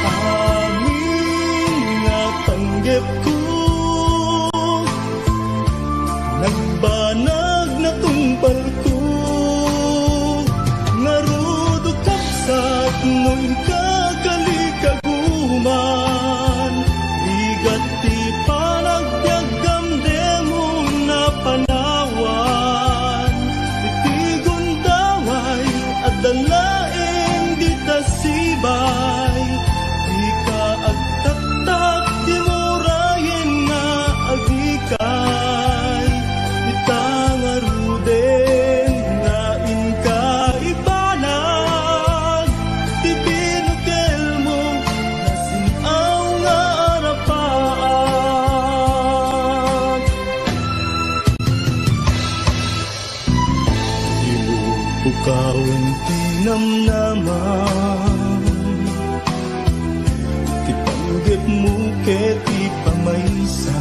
Amin nga panggap ko, nagbanag na tungpal ko, ngarudo kapsat no'y kagalikaguman, igat ti panagbiagam demo na panawan, itigon daway at dalaing di tasibay, di ka agtaktak di murayin na agikay, itangaruden nga inka ibanag, ti binukel mo nasinaw nga arapaan. Ilupukawin tinamnaman, tipanggap mo keti pamaysa,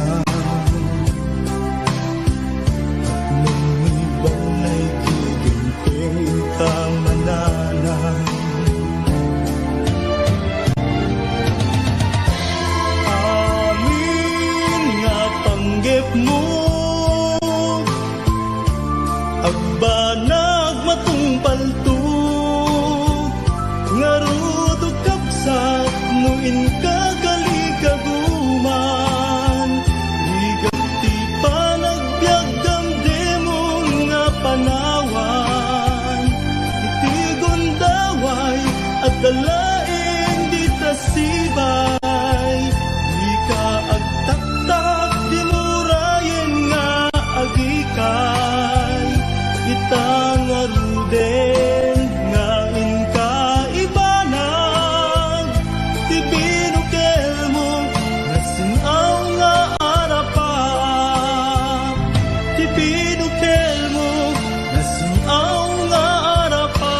at nung ibang ay kiginting kamananan. Amin nga panggap mo, agbanag matungpal to, ngarudo kapsat nuin kagalikaguman, igat ti panagbiagam demon nga panawan, itigon daway at dalaing di tasibay, di ka agtaktak di murayen nga agikay, itangaruden nga inka ibanag, ti binukel mo nasinaw nga arapan, ti binukel mo nasinaw nga arapan.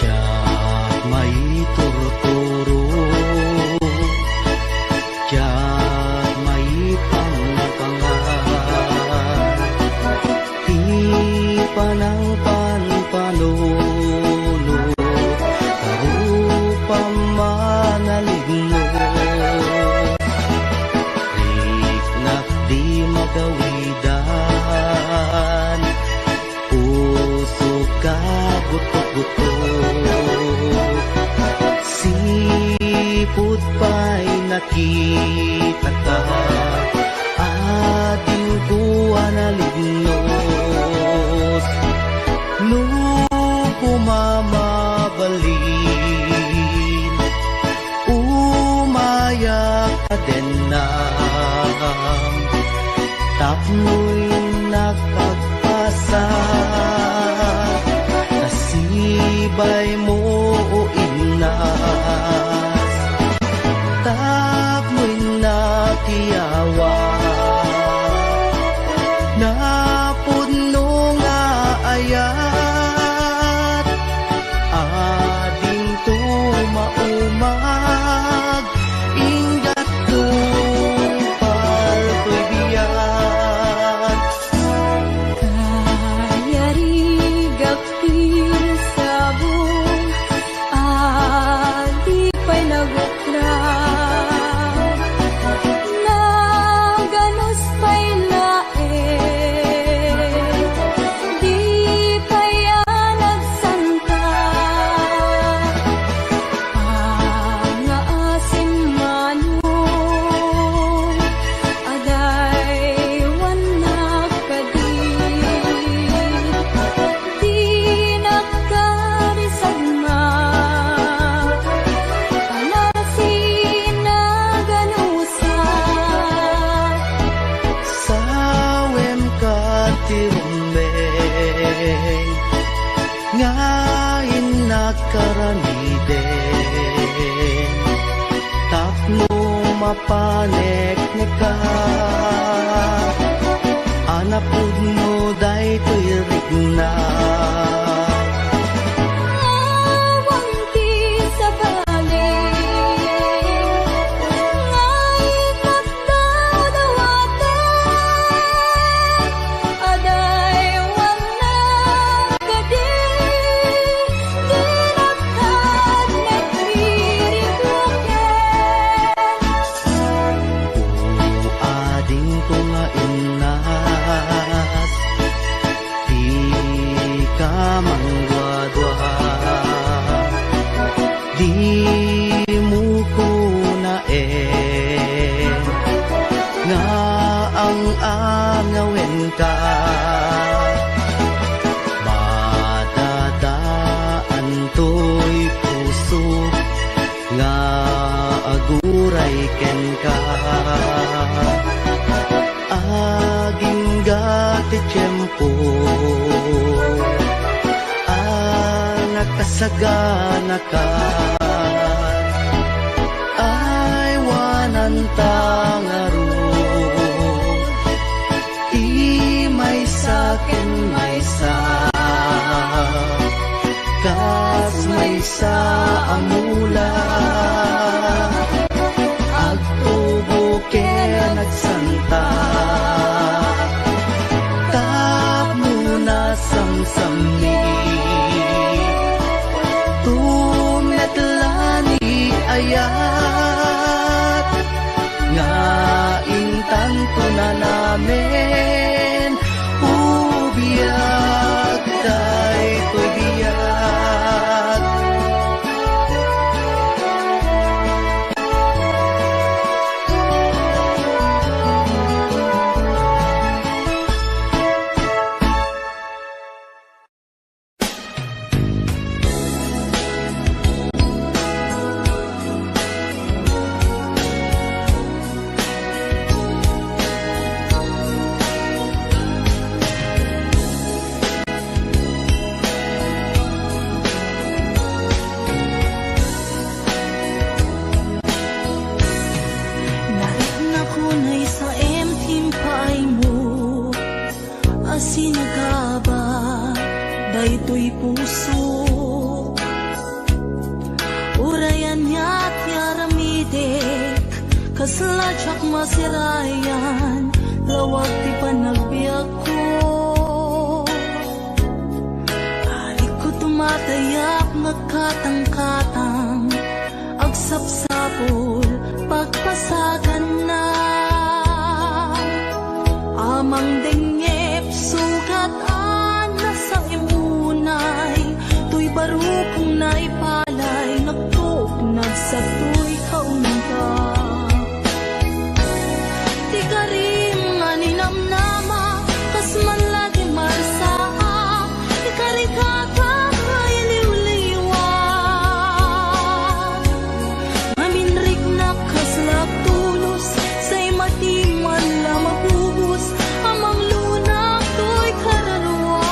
Diyak may turuturo, diyak may pangpangan, di panang panpanuno, karupang manaligno, riknak di magawidan, puso ka butok-butok, sipud pa'y nakita ka, ating buwan na lignos, nung kumamabalin, umayak ka din na, tapno'y nakagpasa, nasibay mo o inas, tapno'y nakiyawa, napuno nga ayat, ading tumaumag, ingat tupal to'y biyak, mapanek ka anapud mo daytoy rigna Awang ti sa balik Ngay pagdadawaten Aday wang nagadi Dinagkad nagririgloken ading ko nga inas di ka mangwadwa di mo ko na nga ang angawin ka madadaan to'y puso nga aguray ken ka aging gati tiyempo nakasagana ka ay wanan tangaro may sakin may sa kas may sa amula agtubo kaya nagsanta tap muna samsami tumetlani ayat nga intanto na namin ubiyag daytoy biyag Narit na kunay sa emtim paay mo asinagaba daytoy puso urayan niya't yaramidek kasladyak masirayan lawag ti panagbiag ko arik ko tumatayak nagkatang-katang agsapsapol pagpasagan na amang dengep sugat na sa imunay tuy barukong naipalay nagtugnag sa tuy kaunga ti karim nga ninamnama kas man lagi marsaa ti karikata ay liwliwan maminrik na kaslap tulos say matiman la mabubus amang lunak to'y kararwa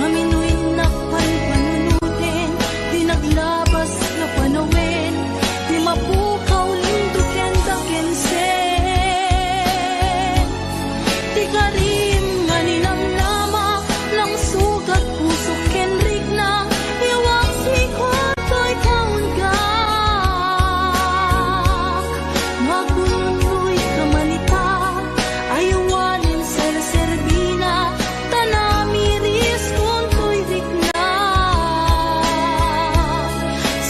maminuin na panpanunutin di naglabas na panawin di mapukaw linduken dakensen ti karim nga ninamnama lang sugat puso kenrik na iwang sikot to'y kaunggak magundoy kamanita ayawanin ser-serbina tanamiris kung to'y rikna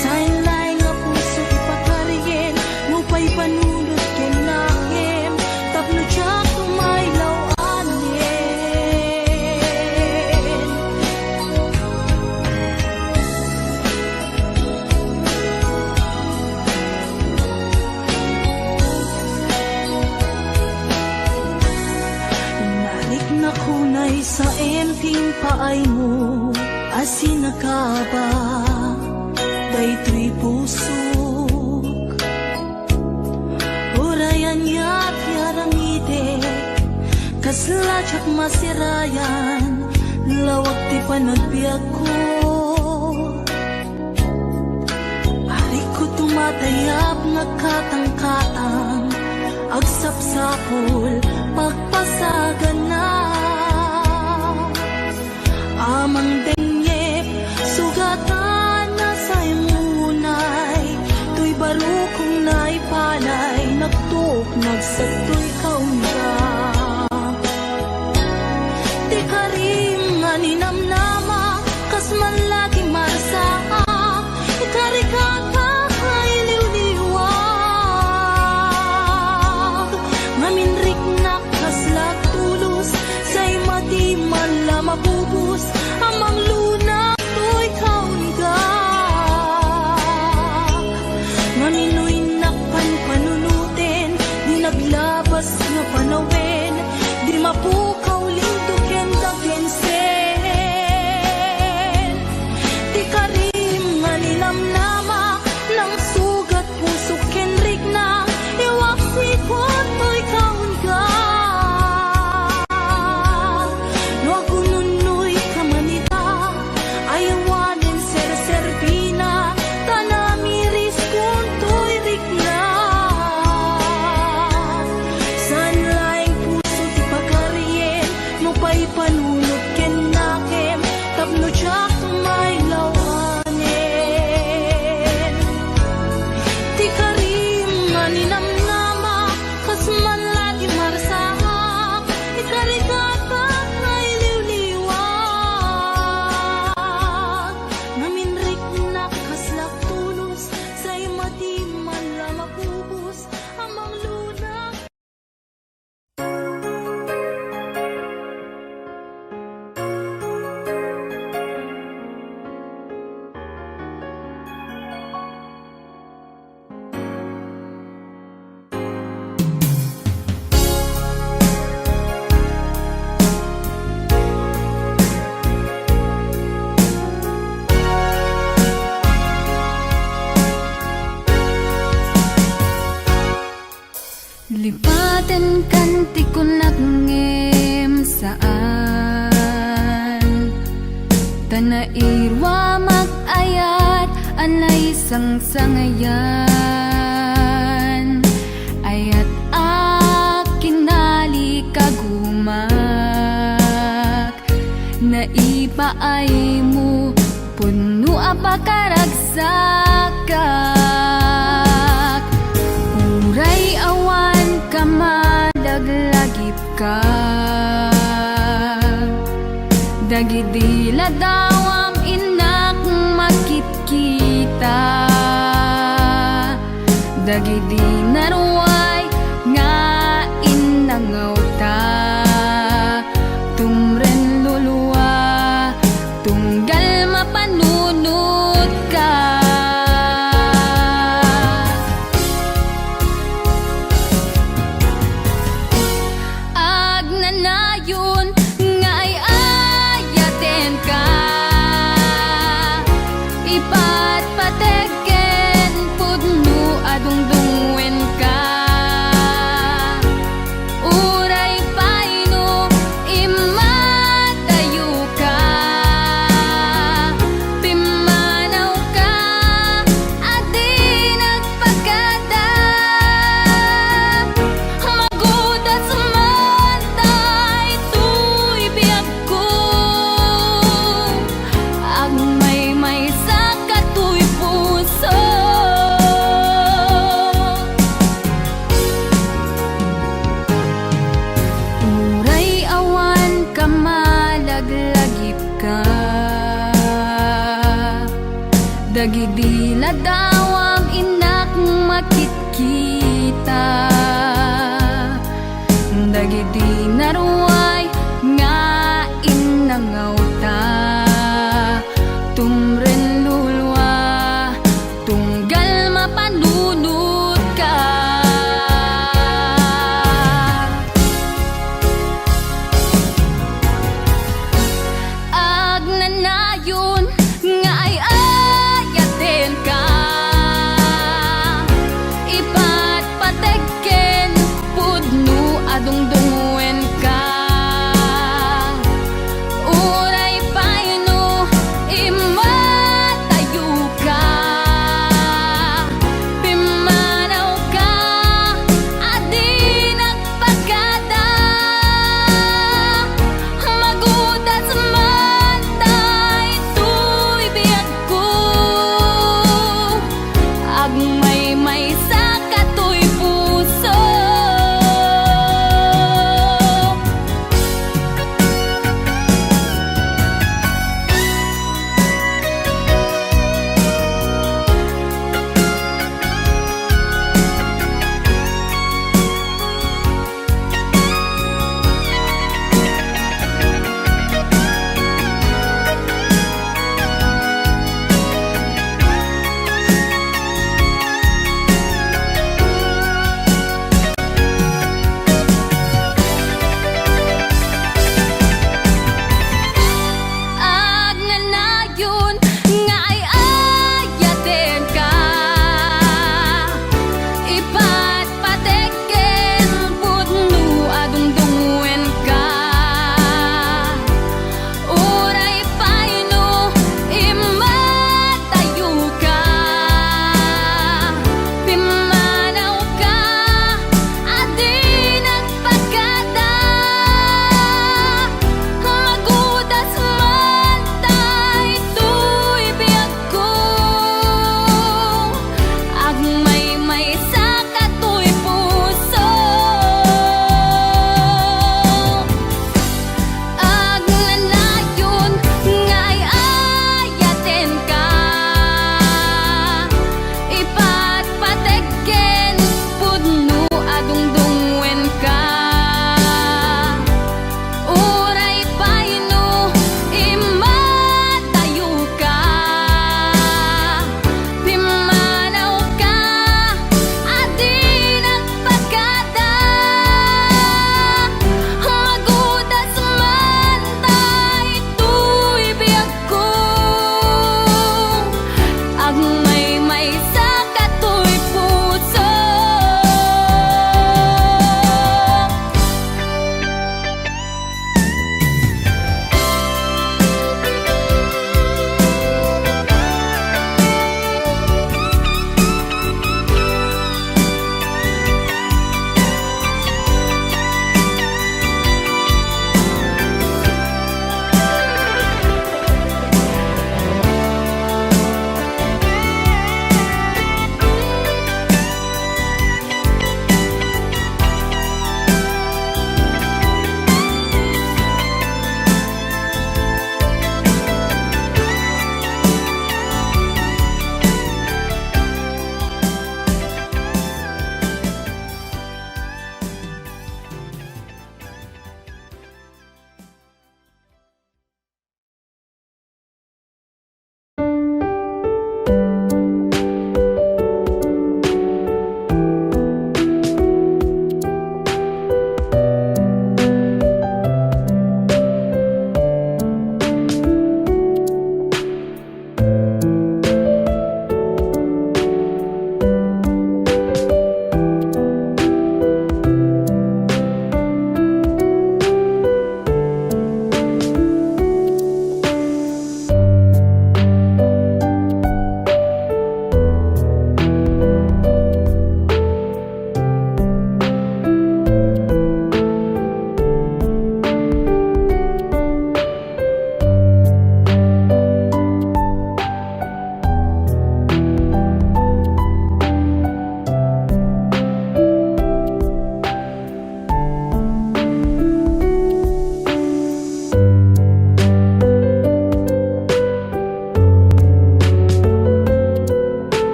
sainlay nga puso ipakarigen mupay panulot ken nakem tapno tiyak tumaylaw anin narik na kunay sa emping paay mo asinagaba daytoy pusok urayan niya't yaramidek kasladyak masirayan lawag ti panagbiag ko arik ko matayap nga katangkatang agsapsapol pagpasagan na amang denyep sugatan na sa imunay tuy baro kong naipalay nagtuk nagsatoy kaunga di karim nga ninamnama kas man lagi marsa ikarikata ay liwliwag ngaminrik na kaslag tulus say madi man la mabubus amang luna to'y kaunga nganinoy nakpanpanunutin di naglabas nga panawin di mapukaw linduken dagensen di karim nga ninamnama ng sugat puso kenrik na iwak sikot to'y kaunga no agununoy kamanita ayawanin ser-serbina tanamiris kun to'y rikna san laing puso ti pagkaryen no pa'y panunod ken nakem tapno tsak may lawanin ti karim nga ninamnama kas man lagi marsahak ikarikata ay liwliwag ngaminrik na kaslak tulus say madi man la mapubus amang luna. Lipatan kanti ko nagngem saan Tanairwa mag-ayat anay sangsangayan Ayat akinali kagumak Naipaay mo puno apakaragsakak Uray awan ka madaglagip ka Dagidila dawam inak makit-kita Dagidi naruay nga inangaw ta Tumren luluwa tunggal mapanunod ka Agnanayon nga ay ayaten ka Ipatpateken pudno adungdungwen ka Uray paino imatayo ka Pimanaw ka adi nagpagada Magudat sumantay tuy biyag ko Ang may sa katuy puso Uray awan ka malaglagip ka Dagidila